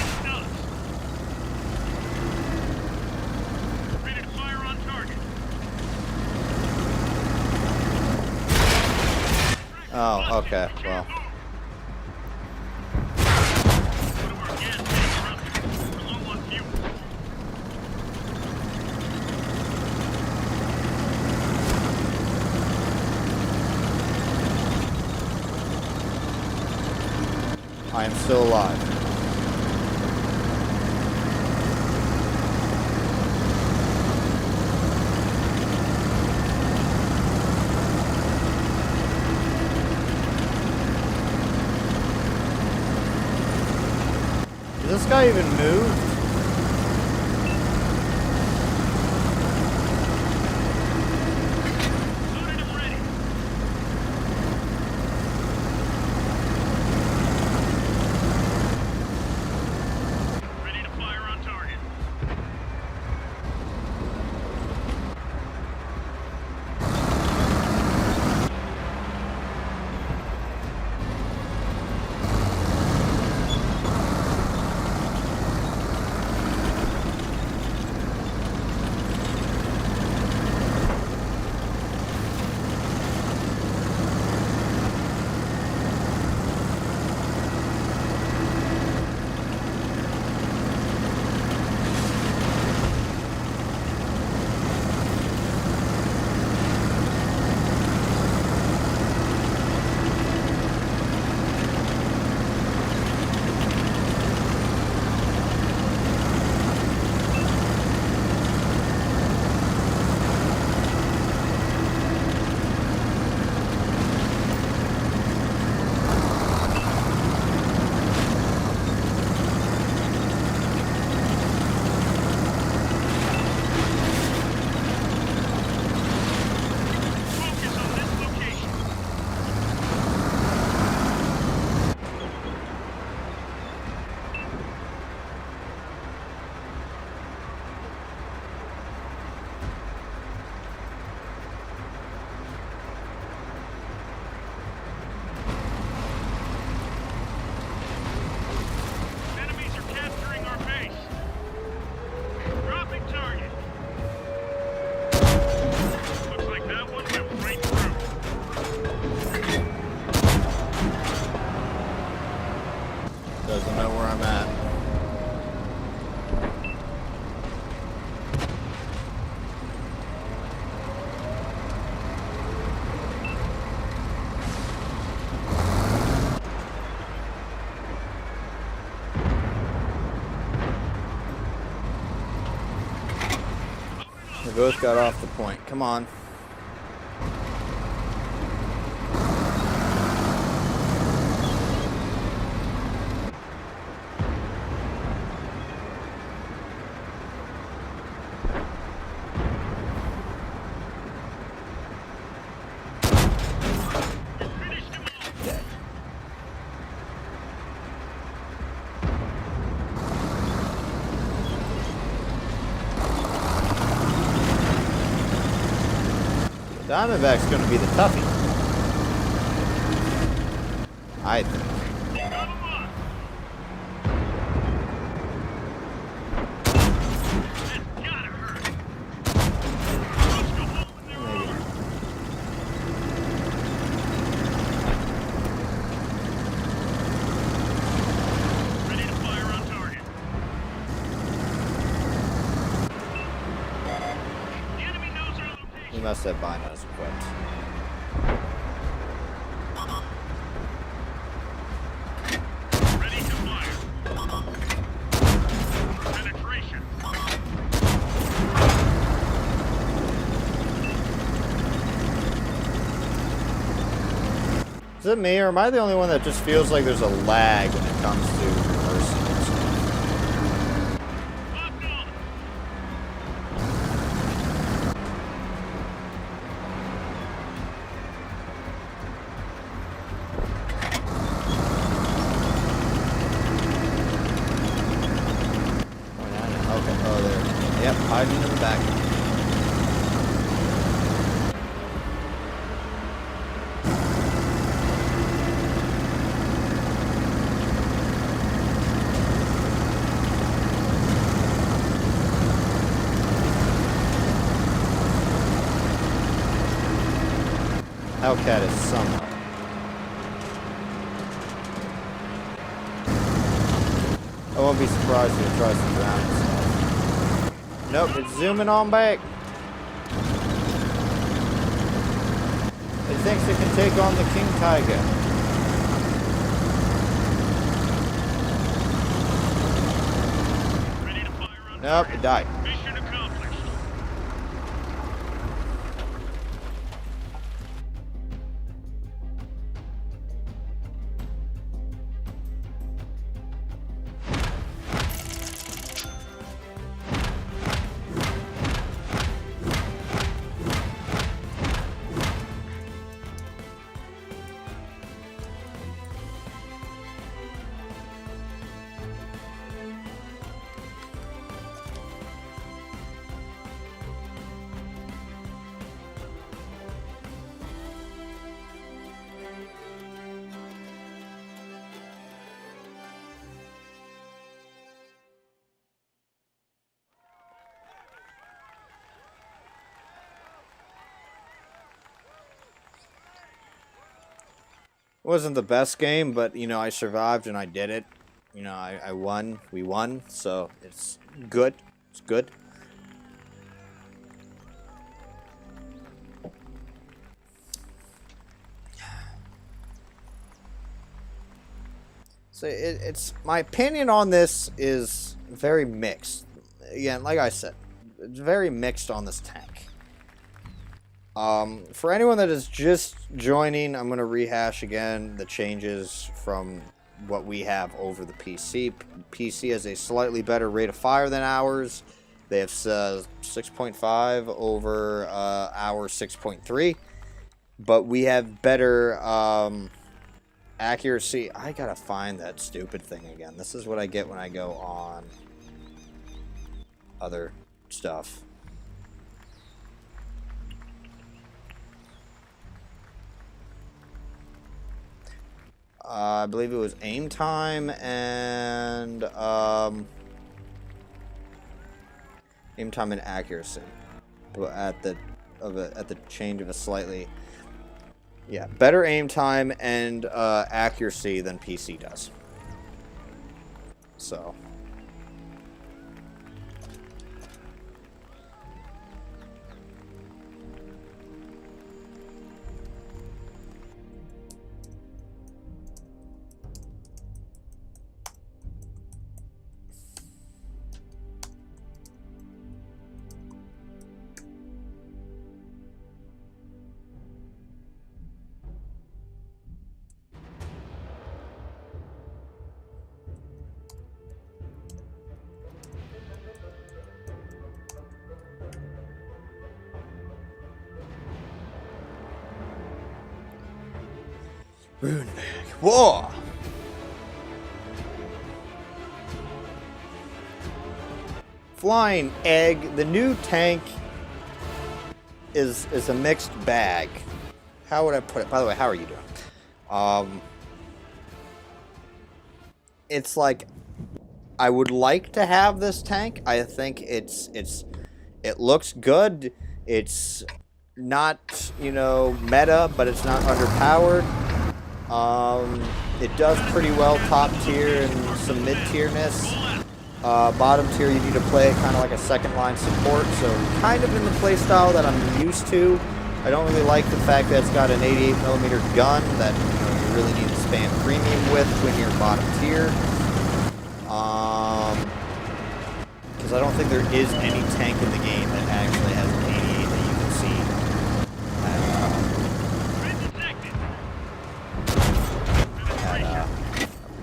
Ready to fire on target. Oh, okay. Well, One of our gas tanks rusted. We're low on fuel. I am still alive. Does this guy even move? Loaded and ready. Ready to fire on target. Focus on this location. Enemies are capturing our base. Dropping target. Looks like that one went right through. Doesn't know where I'm at. We both got off the point. Come on. Finished him off. Dead. Diamondback's gonna be the toughie. I think. Got him up. That's gotta hurt. Punched a hole in their Maybe. armor. Ready to fire on target. The enemy knows our He location. must have binos equipped. Ready to fire. Penetration. Is it me, or am I the only one that just feels like there's a lag when it comes to reversing and stuff? Locked on. Okay, oh, there. Yep, hiding in the back. Hellcat is somewhere. I won't be surprised if it tries to drown itself. Nope, it's zooming on back. It thinks it can take on the King Tiger. Ready to fire on Nope, it died. mission accomplished. It wasn't the best game, but, you know, I survived and I did it. You know, I won. We won, so it's good. It's good. So it's my opinion on this is very mixed. Again, like I said, it's very mixed on this tank. For anyone that is just joining, I'm going to rehash again the changes from what we have over the PC. PC has a slightly better rate of fire than ours. They have 6.5 over our 6.3. But we have better accuracy. I got to find that stupid thing again. This is what I get when I go on other stuff. I believe it was aim time and aim time and accuracy, but at the change of a slightly, yeah, better aim time and accuracy than PC does. So. War. Flying Egg, the new tank is a mixed bag. How would I put it? By the way, how are you doing? It's like I would like to have this tank. I think it looks good. It's not, you know, meta, but it's not underpowered. It does pretty well top tier and some mid tierness. Bottom tier, you need to play it kind of like a second line support, so kind of in the playstyle that I'm used to. I don't really like the fact that it's got an 88mm gun that, you know, you really need to spam premium with when you're bottom tier. Because I don't think there is any tank in the game that actually has an 88 that you can see.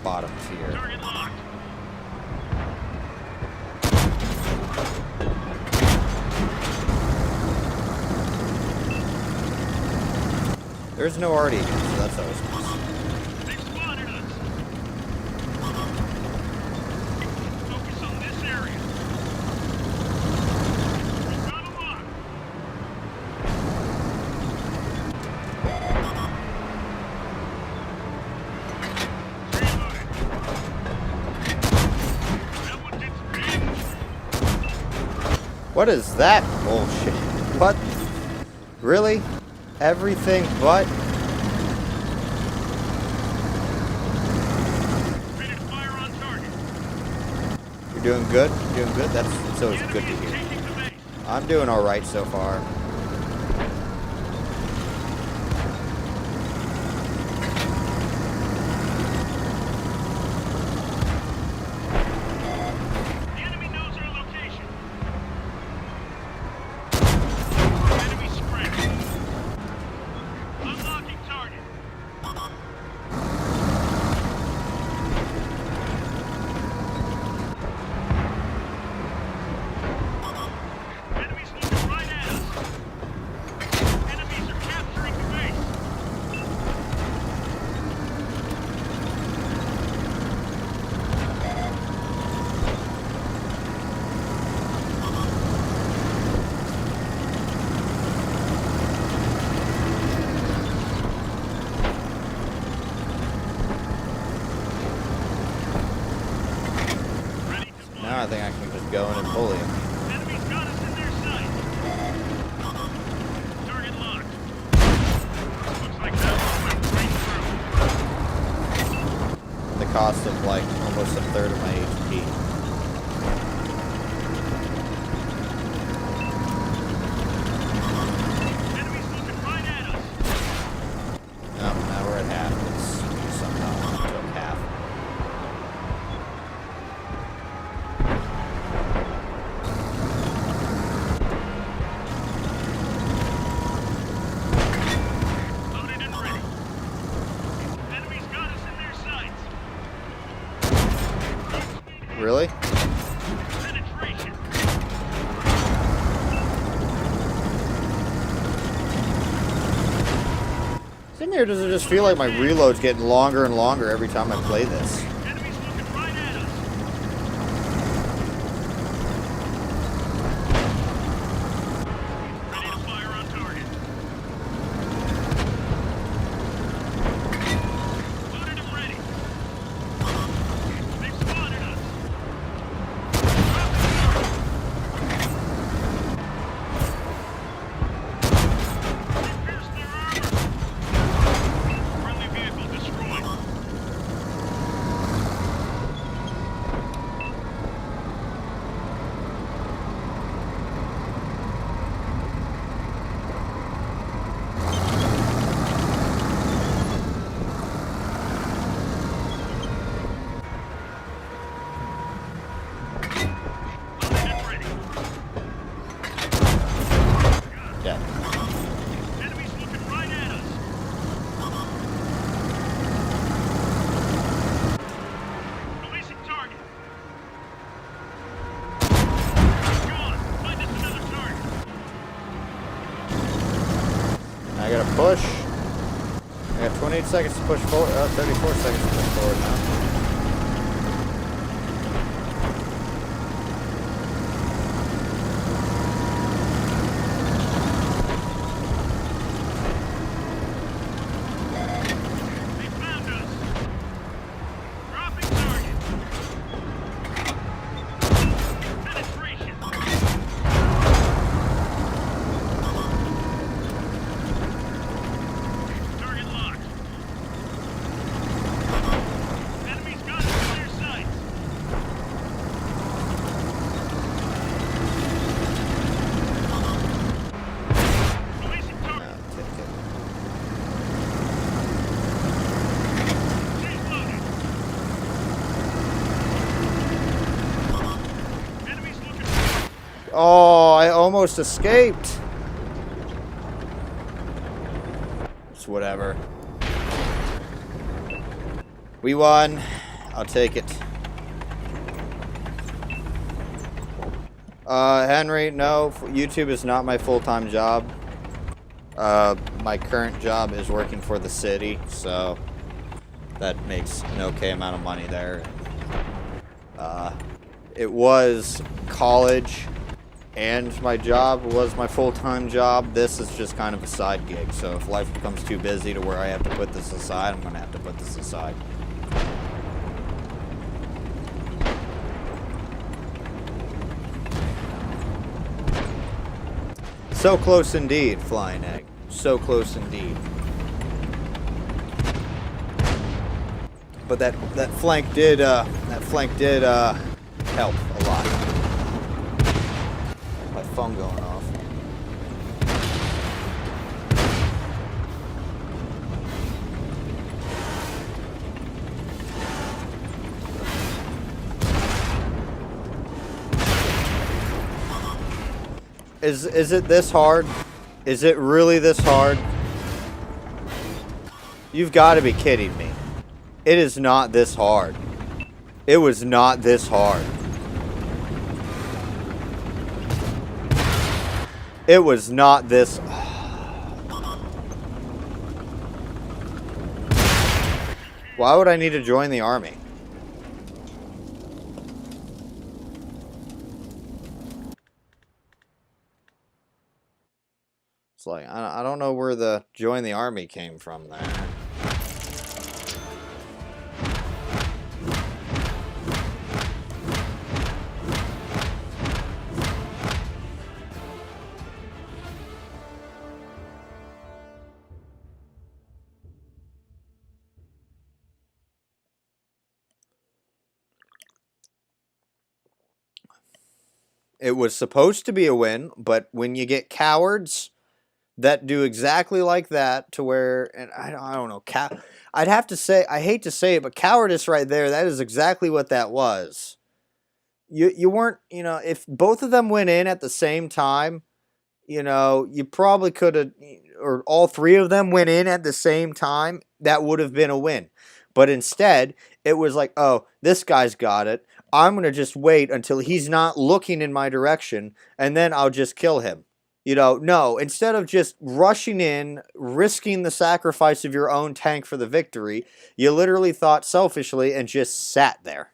Bottom tier. Target locked. There's no RD here, so that's always nice. They spotted us. Focus on this area. We've got a lock. Reloaded. That one did speed. What is that bullshit? What? Really? Everything but... Ready to fire on target. You're doing good? You're doing good? That's always The good enemy to is hear. taking the base. I'm doing alright so far. The enemy knows our location. Enemy spread. Unlocking target. Enemies looking right at us. Enemies are capturing the base. Ready to fire. Now I think I can just go in and bully him. Enemies got us in their sights. Target locked. Looks like that one went right through. The cost of like almost a third of my HP. Enemies looking right at us. Oh, now we're at half. It's somehow took half. Loaded and ready. Enemies got us in their sights. Really? Penetration. Sitting here, does it just feel like my reload's getting longer and longer every time I play this? Enemies looking right at us. Ready to fire on target. Loaded and ready. They've spotted us. Dropping target. They pierced their armor. Friendly vehicle destroyed. Loaded and ready. Yeah. Enemies looking right at us. Releasing target. Gone. Find us another target. I gotta push. I got 28 seconds to push forward. 34 seconds to push forward now. They found us. Dropping target. Penetration. Target locked. Enemies got us in their sights. Releasing target. Take it. Safe loaded. Enemies looking. Oh, I almost escaped. It's whatever. We won. I'll take it. Henry, no, YouTube is not my full-time job. My current job is working for the city, so that makes an okay amount of money there. It was college, and my job was my full-time job. This is just kind of a side gig, so if life becomes too busy to where I have to put this aside, I'm going to have to put this aside. So close indeed, Flying Egg. So close indeed. But that flank did help a lot. My phone going off. Is it this hard? Is it really this hard? You've got to be kidding me. It is not this hard. It was not this hard. It was not this... Why would I need to join the army? It's like, I don't know where the join the army came from there. It was supposed to be a win, but when you get cowards that do exactly like that, to where, and I don't know, I'd have to say, I hate to say it, but cowardice right there, that is exactly what that was. You weren't, you know, if both of them went in at the same time, you know, you probably could have, or all three of them went in at the same time, that would have been a win. But instead, it was like, oh, this guy's got it. I'm going to just wait until he's not looking in my direction, and then I'll just kill him. You know, no, instead of just rushing in, risking the sacrifice of your own tank for the victory, you literally thought selfishly and just sat there.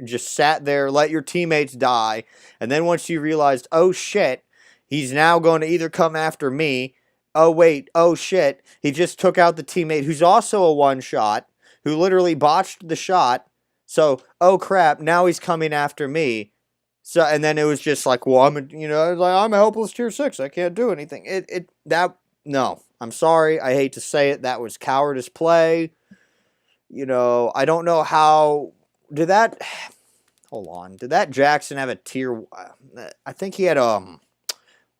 Just sat there, let your teammates die, and then once you realized, oh shit, he's now going to either come after me, oh wait, oh shit, he just took out the teammate who's also a one-shot, who literally botched the shot, so, oh crap, now he's coming after me. So, and then it was just like, well, I'm a helpless tier 6. I can't do anything. No, I'm sorry. I hate to say it. That was cowardice play. You know, I don't know how, hold on. Did that Jackson have a tier, I think he had, hold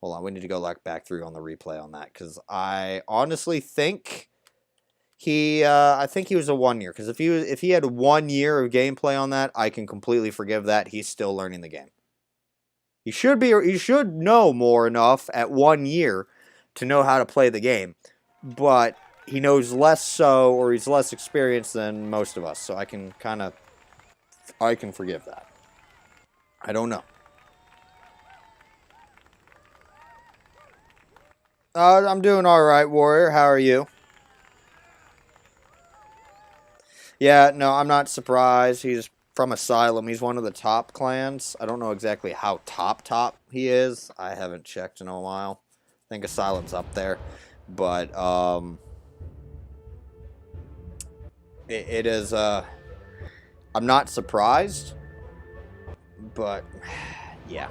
on. We need to go back through on the replay on that. Because I honestly think I think he was a 1 year. Because if he had 1 year of gameplay on that, I can completely forgive that. He's still learning the game. He should know more enough at 1 year to know how to play the game, but he knows less so, or he's less experienced than most of us. So I can forgive that. I don't know. I'm doing all right, Warrior. How are you? Yeah, no, I'm not surprised. He's from Asylum. He's one of the top clans. I don't know exactly how top he is. I haven't checked in a while. I think Asylum's up there. But, it is, I'm not surprised. But, yeah.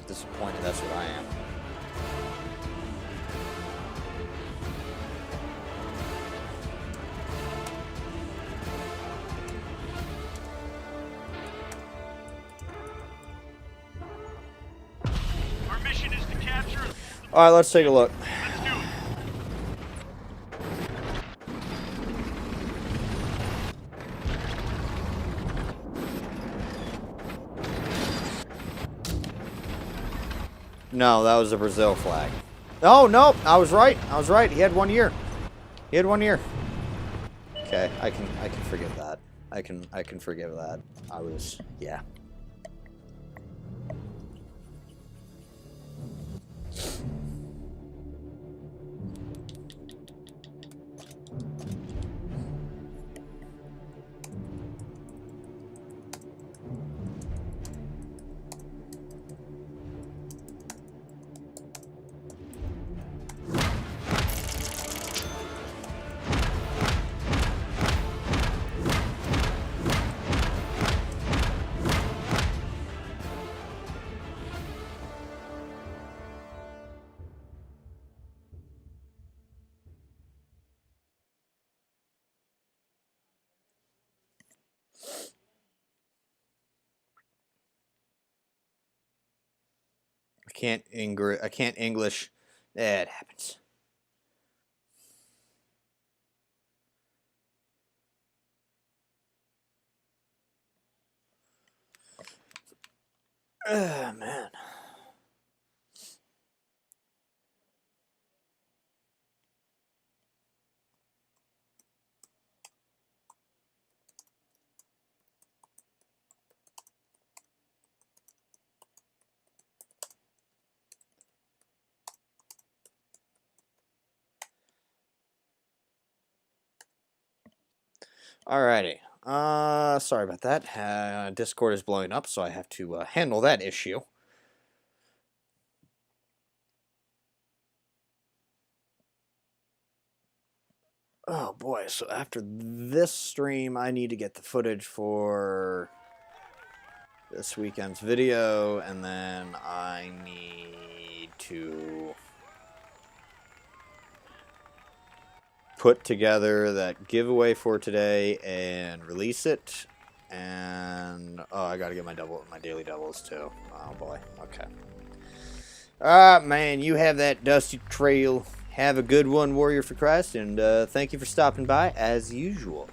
Disappointed, that's what I am. Our mission is to capture. Alright, let's take a look. Let's do it. No, that was a Brazil flag. Oh, no, I was right. He had 1 year. Okay, I can forgive that. I can forgive that. Yeah. I can't English. It happens. Man. Alrighty. Sorry about that. Discord is blowing up, so I have to handle that issue. Oh boy, so after this stream, I need to get the footage for this weekend's video, and then I need to put together that giveaway for today and release it. And oh, I gotta get my daily doubles too. Oh boy, okay. Alright, man, you have that dusty trail. Have a good one, Warrior for Christ, and thank you for stopping by as usual.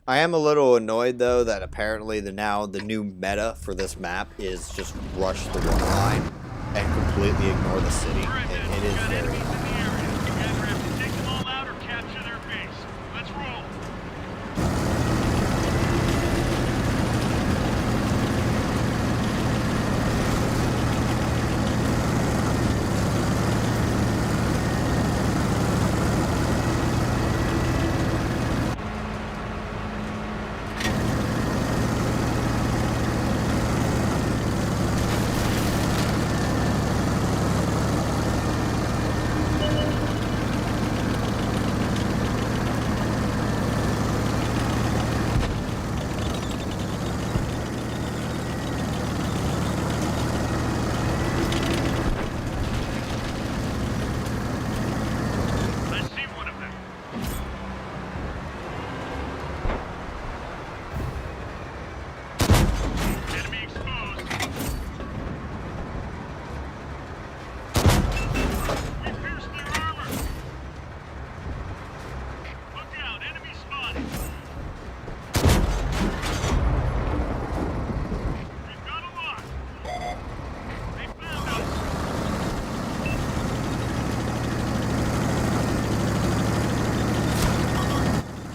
I am a little annoyed though that apparently the new meta for this map is just rush the one line and completely ignore the city. It is very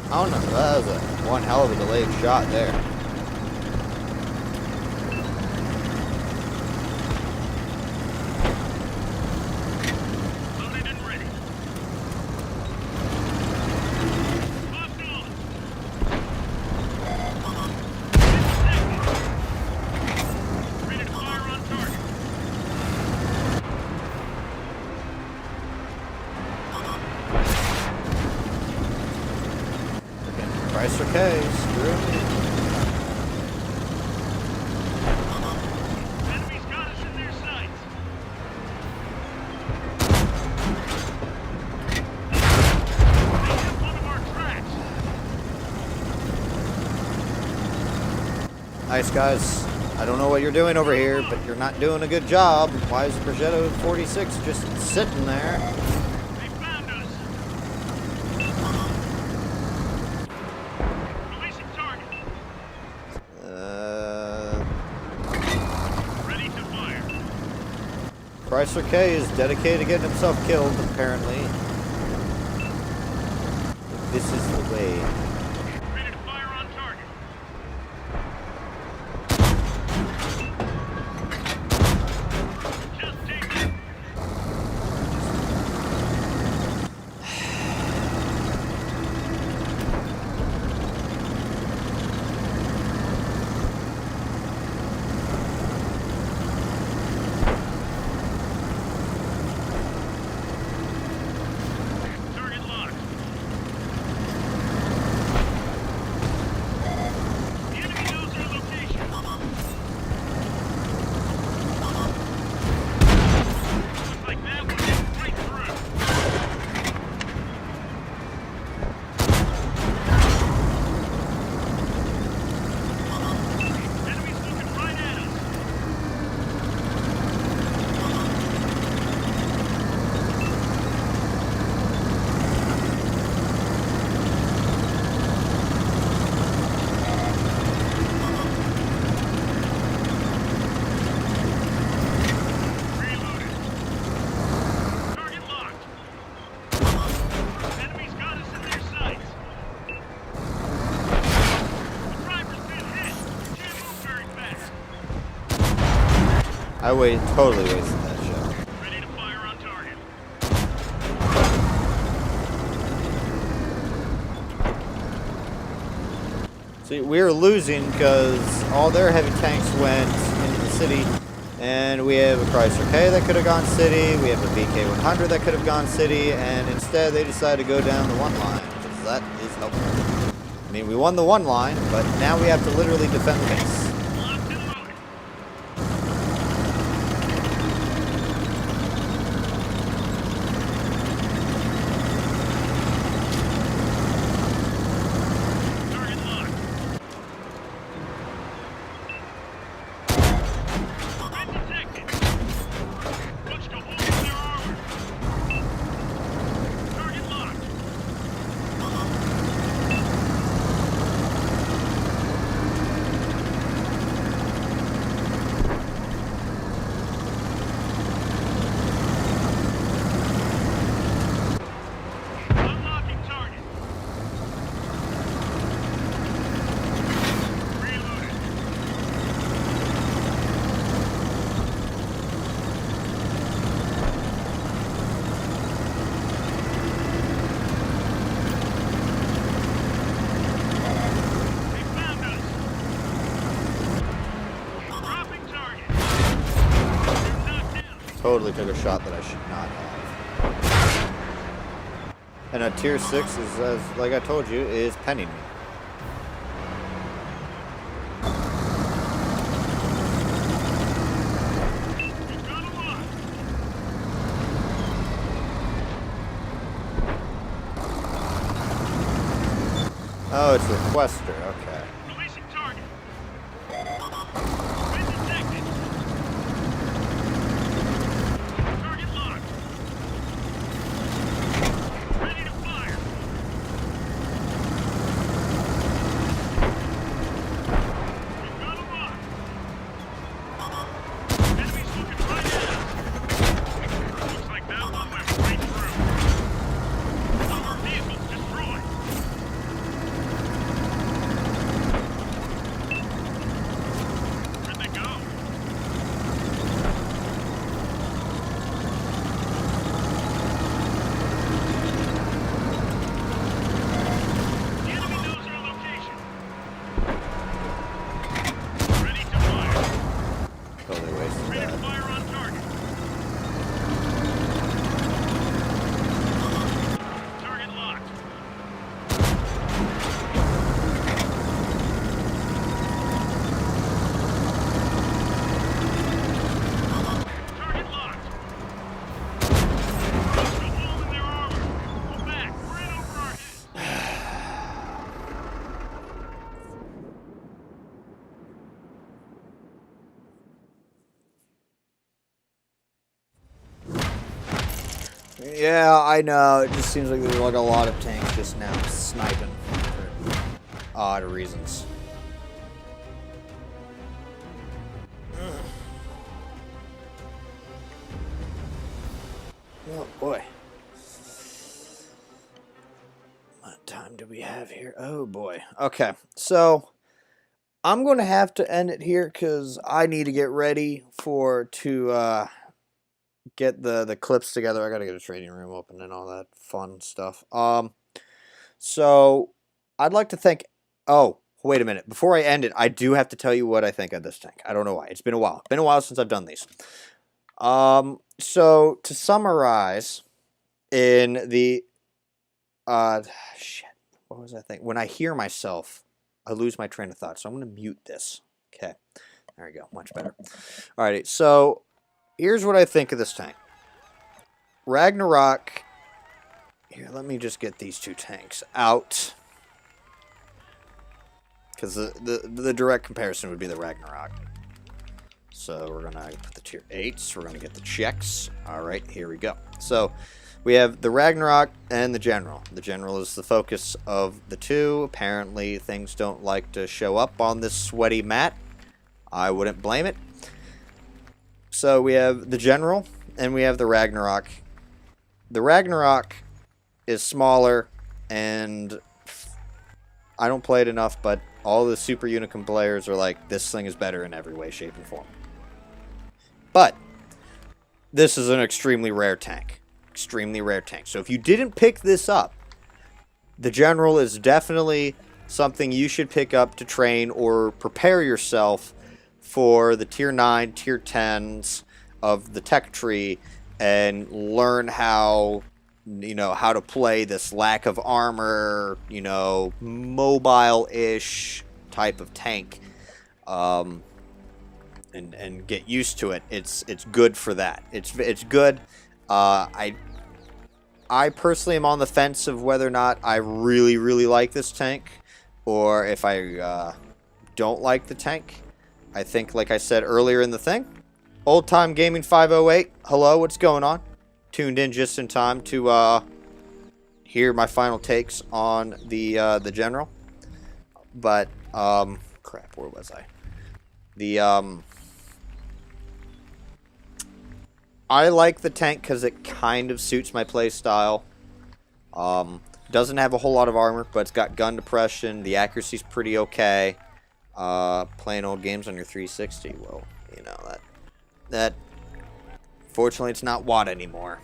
I don't know, that was one hell of a delayed shot there. Loaded and ready. Locked on. Ready to fire on target. Price okay, screw it. Enemy's got us in their sights. They hit one of our tracks. Nice, guys. I don't know what you're doing over here, but you're not doing a good job. Why is the Progetto 46 just sitting there? They found us. Releasing target. Chrysler K is dedicated to getting himself killed, apparently. This is the way. Ready to fire on target. Just take it. Target locked. The enemy knows our location. Looks like that one went right through. Enemy's looking right at us. Reloaded. Target locked. Enemy's got us in their sights. The driver's been hit. Can't move very fast. I totally wasted that shot. Ready to fire on target. See, we're losing because all their heavy tanks went into the city, and we have a Chrysler K that could have gone city, we have a VK100 that could have gone city, and instead they decided to go down the one line, because that is helpful. I mean, we won the one line, but now we have to literally defend the base. Locked and loaded. Target locked. Been detected. Punched a hole in their armor. Target locked. Unlocking target. Reloaded. They found us. Dropping target. They're knocked down. Totally took a shot that I should not have. And a tier 6 is, as like I told you, is penning me. We've got a lot. Oh, it's Requester, okay. Releasing target. Been detected. Target locked. Ready to fire. We've got a lot. Enemy's looking right at us. Looks like that one went right through. One of our vehicles destroyed. Where'd they go? The enemy knows our location. Ready to fire. Totally wasted Ready to that. fire on target. Target locked. Target locked. Punched a hole in their armor. Pull back. We're in over our heads. Yeah, I know. It just seems like there's like a lot of tanks just now sniping for odd reasons. Oh boy. What time do we have here? Oh boy. Okay, so I'm going to have to end it here because I need to get ready to get the clips together. I got to get a trading room open and all that fun stuff. So I'd like to thank. Oh, wait a minute. Before I end it, I do have to tell you what I think of this tank. I don't know why. It's been a while. Been a while since I've done these. So to summarize, in the shit, what was I thinking? When I hear myself, I lose my train of thought. So I'm gonna mute this. Okay, there we go. Much better. Alrighty. So here's what I think of this tank. Ragnarok. Here, let me just get these two tanks out. Because the direct comparison would be the Ragnarok. So we're going to put the tier 8s. We're going to get the checks. Alright, here we go. So we have the Ragnarok and the General. The General is the focus of the two. Apparently things don't like to show up on this sweaty mat. I wouldn't blame it. So we have the General and we have the Ragnarok. The Ragnarok is smaller, and I don't play it enough, but all the Super Unicum players are like, this thing is better in every way, shape, and form. But this is an extremely rare tank. Extremely rare tank. So if you didn't pick this up, the General is definitely something you should pick up to train or prepare yourself for the tier 9, tier 10s of the tech tree and learn how to play this lack of armor, mobile-ish type of tank, and get used to it. It's good for that. It's good. I personally am on the fence of whether or not I really, really like this tank, or if I don't like the tank. I think, like I said earlier in the thing, Old Time Gaming 508, hello, what's going on? Tuned in just in time to hear my final takes on the General. But crap, where was I? I like the tank because it kind of suits my play style. Doesn't have a whole lot of armor, but it's got gun depression. The accuracy's pretty okay. Playing old games on your 360, well, that fortunately, it's not WAD anymore,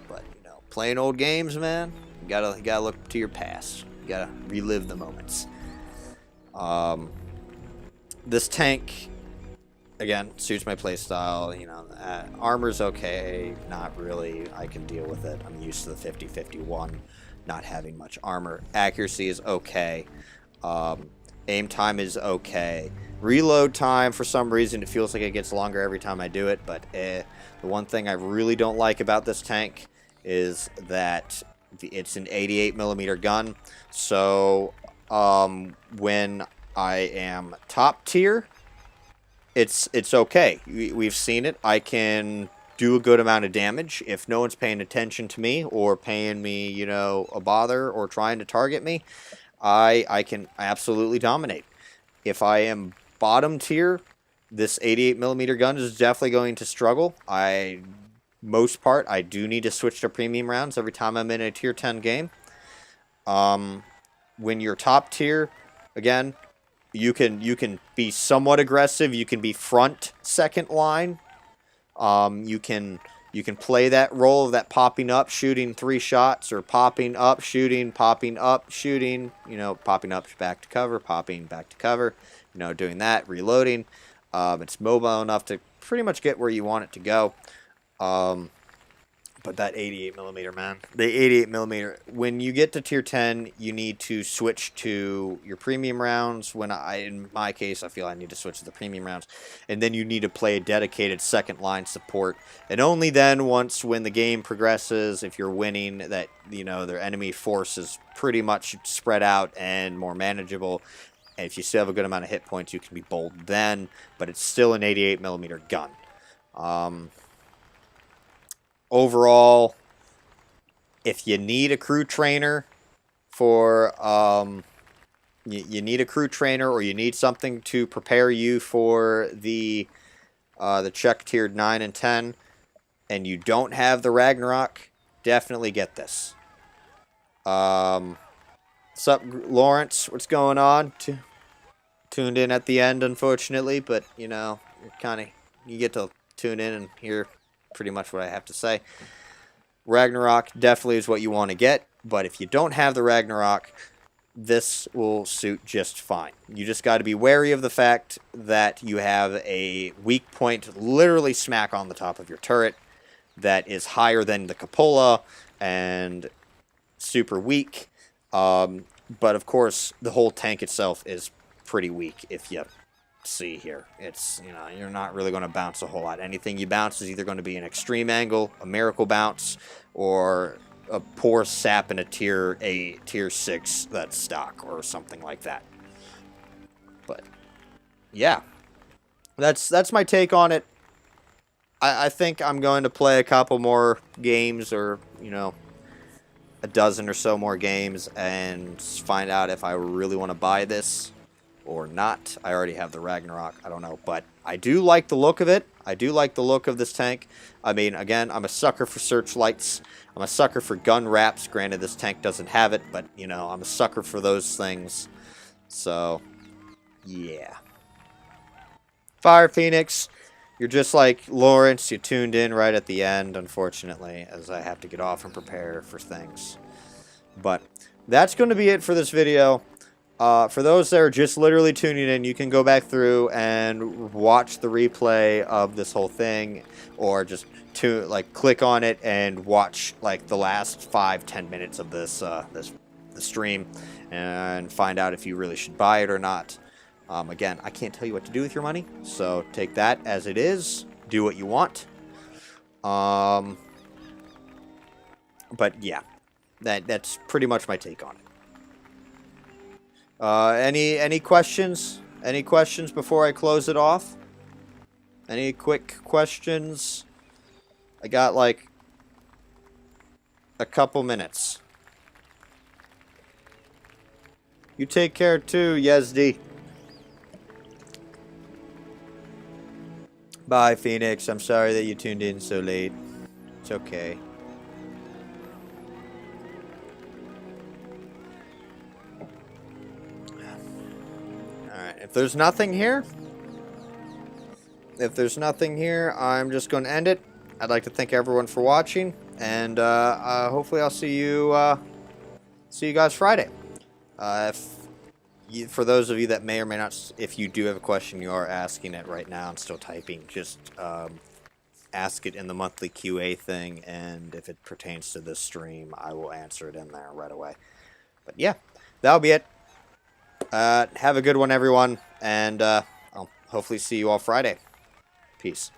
but playing old games, man, you gotta look to your past. You gotta relive the moments. This tank, again, suits my playstyle. Armor's okay, not really. I can deal with it. I'm used to the 50-51, not having much armor. Accuracy is okay. Aim time is okay. Reload time, for some reason, it feels like it gets longer every time I do it, but the one thing I really don't like about this tank is that it's an 88mm gun. So when I am top tier, it's okay. We've seen it. I can do a good amount of damage if no one's paying attention to me or paying me, a bother or trying to target me. I can absolutely dominate. If I am bottom tier, this 88mm gun is definitely going to struggle. Most part, I do need to switch to premium rounds every time I'm in a tier 10 game. When you're top tier, again, you can be somewhat aggressive. You can be front second line. You can play that role of that popping up, shooting 3 shots, or popping up, shooting, popping up, shooting. Popping up back to cover, popping back to cover. Doing that, reloading. It's mobile enough to pretty much get where you want it to go. But that 88mm, man. The 88mm, when you get to tier 10, you need to switch to your premium rounds. In my case, I feel I need to switch to the premium rounds. And then you need to play a dedicated second line support. And only then, when the game progresses, if you're winning, that, their enemy force is pretty much spread out and more manageable. And if you still have a good amount of hit points, you can be bold then. But it's still an 88mm gun. Overall, if you need a crew trainer for, you need a crew trainer, or you need something to prepare you for the check tiered 9 and 10, and you don't have the Ragnarok, definitely get this. What's up, Lawrence? What's going on? Tuned in at the end, unfortunately, but, you know, you get to tune in and hear pretty much what I have to say. Ragnarok definitely is what you want to get, but if you don't have the Ragnarok, this will suit just fine. You just got to be wary of the fact that you have a weak point literally smack on the top of your turret that is higher than the cupola and super weak. But of course, the whole tank itself is pretty weak. If you see here, it's, you know, you're not really going to bounce a whole lot. Anything you bounce is either going to be an extreme angle, a miracle bounce, or a poor sap in a tier 6 that's stock or something like that. But yeah, that's my take on it. I think I'm going to play a couple more games, or, you know, a dozen or so more games, and find out if I really want to buy this or not. I already have the Ragnarok. I don't know, but I do like the look of it. I do like the look of this tank. I mean, again, I'm a sucker for searchlights. I'm a sucker for gun wraps. Granted, this tank doesn't have it, but, you know, I'm a sucker for those things. So, yeah. Fire Phoenix, you're just like Lawrence. You tuned in right at the end, unfortunately, as I have to get off and prepare for things. But that's going to be it for this video. For those that are just literally tuning in, you can go back through and watch the replay of this whole thing, or just click on it and watch like the last 5-10 minutes of this the stream, and find out if you really should buy it or not. Again, I can't tell you what to do with your money, so take that as it is. Do what you want. But yeah, that's pretty much my take on it. Any questions? Any questions before I close it off? Any quick questions? I got like a couple minutes. You take care too, Yezdi. Bye, Phoenix. I'm sorry that you tuned in so late. It's okay. If there's nothing here, I'm just going to end it. I'd like to thank everyone for watching, and hopefully I'll see you guys Friday. For those of you that may or may not, if you do have a question, you are asking it right now and still typing, just ask it in the monthly QA thing, and if it pertains to this stream, I will answer it in there right away. But yeah, that'll be it. Have a good one, everyone, and I'll hopefully see you all Friday. Peace.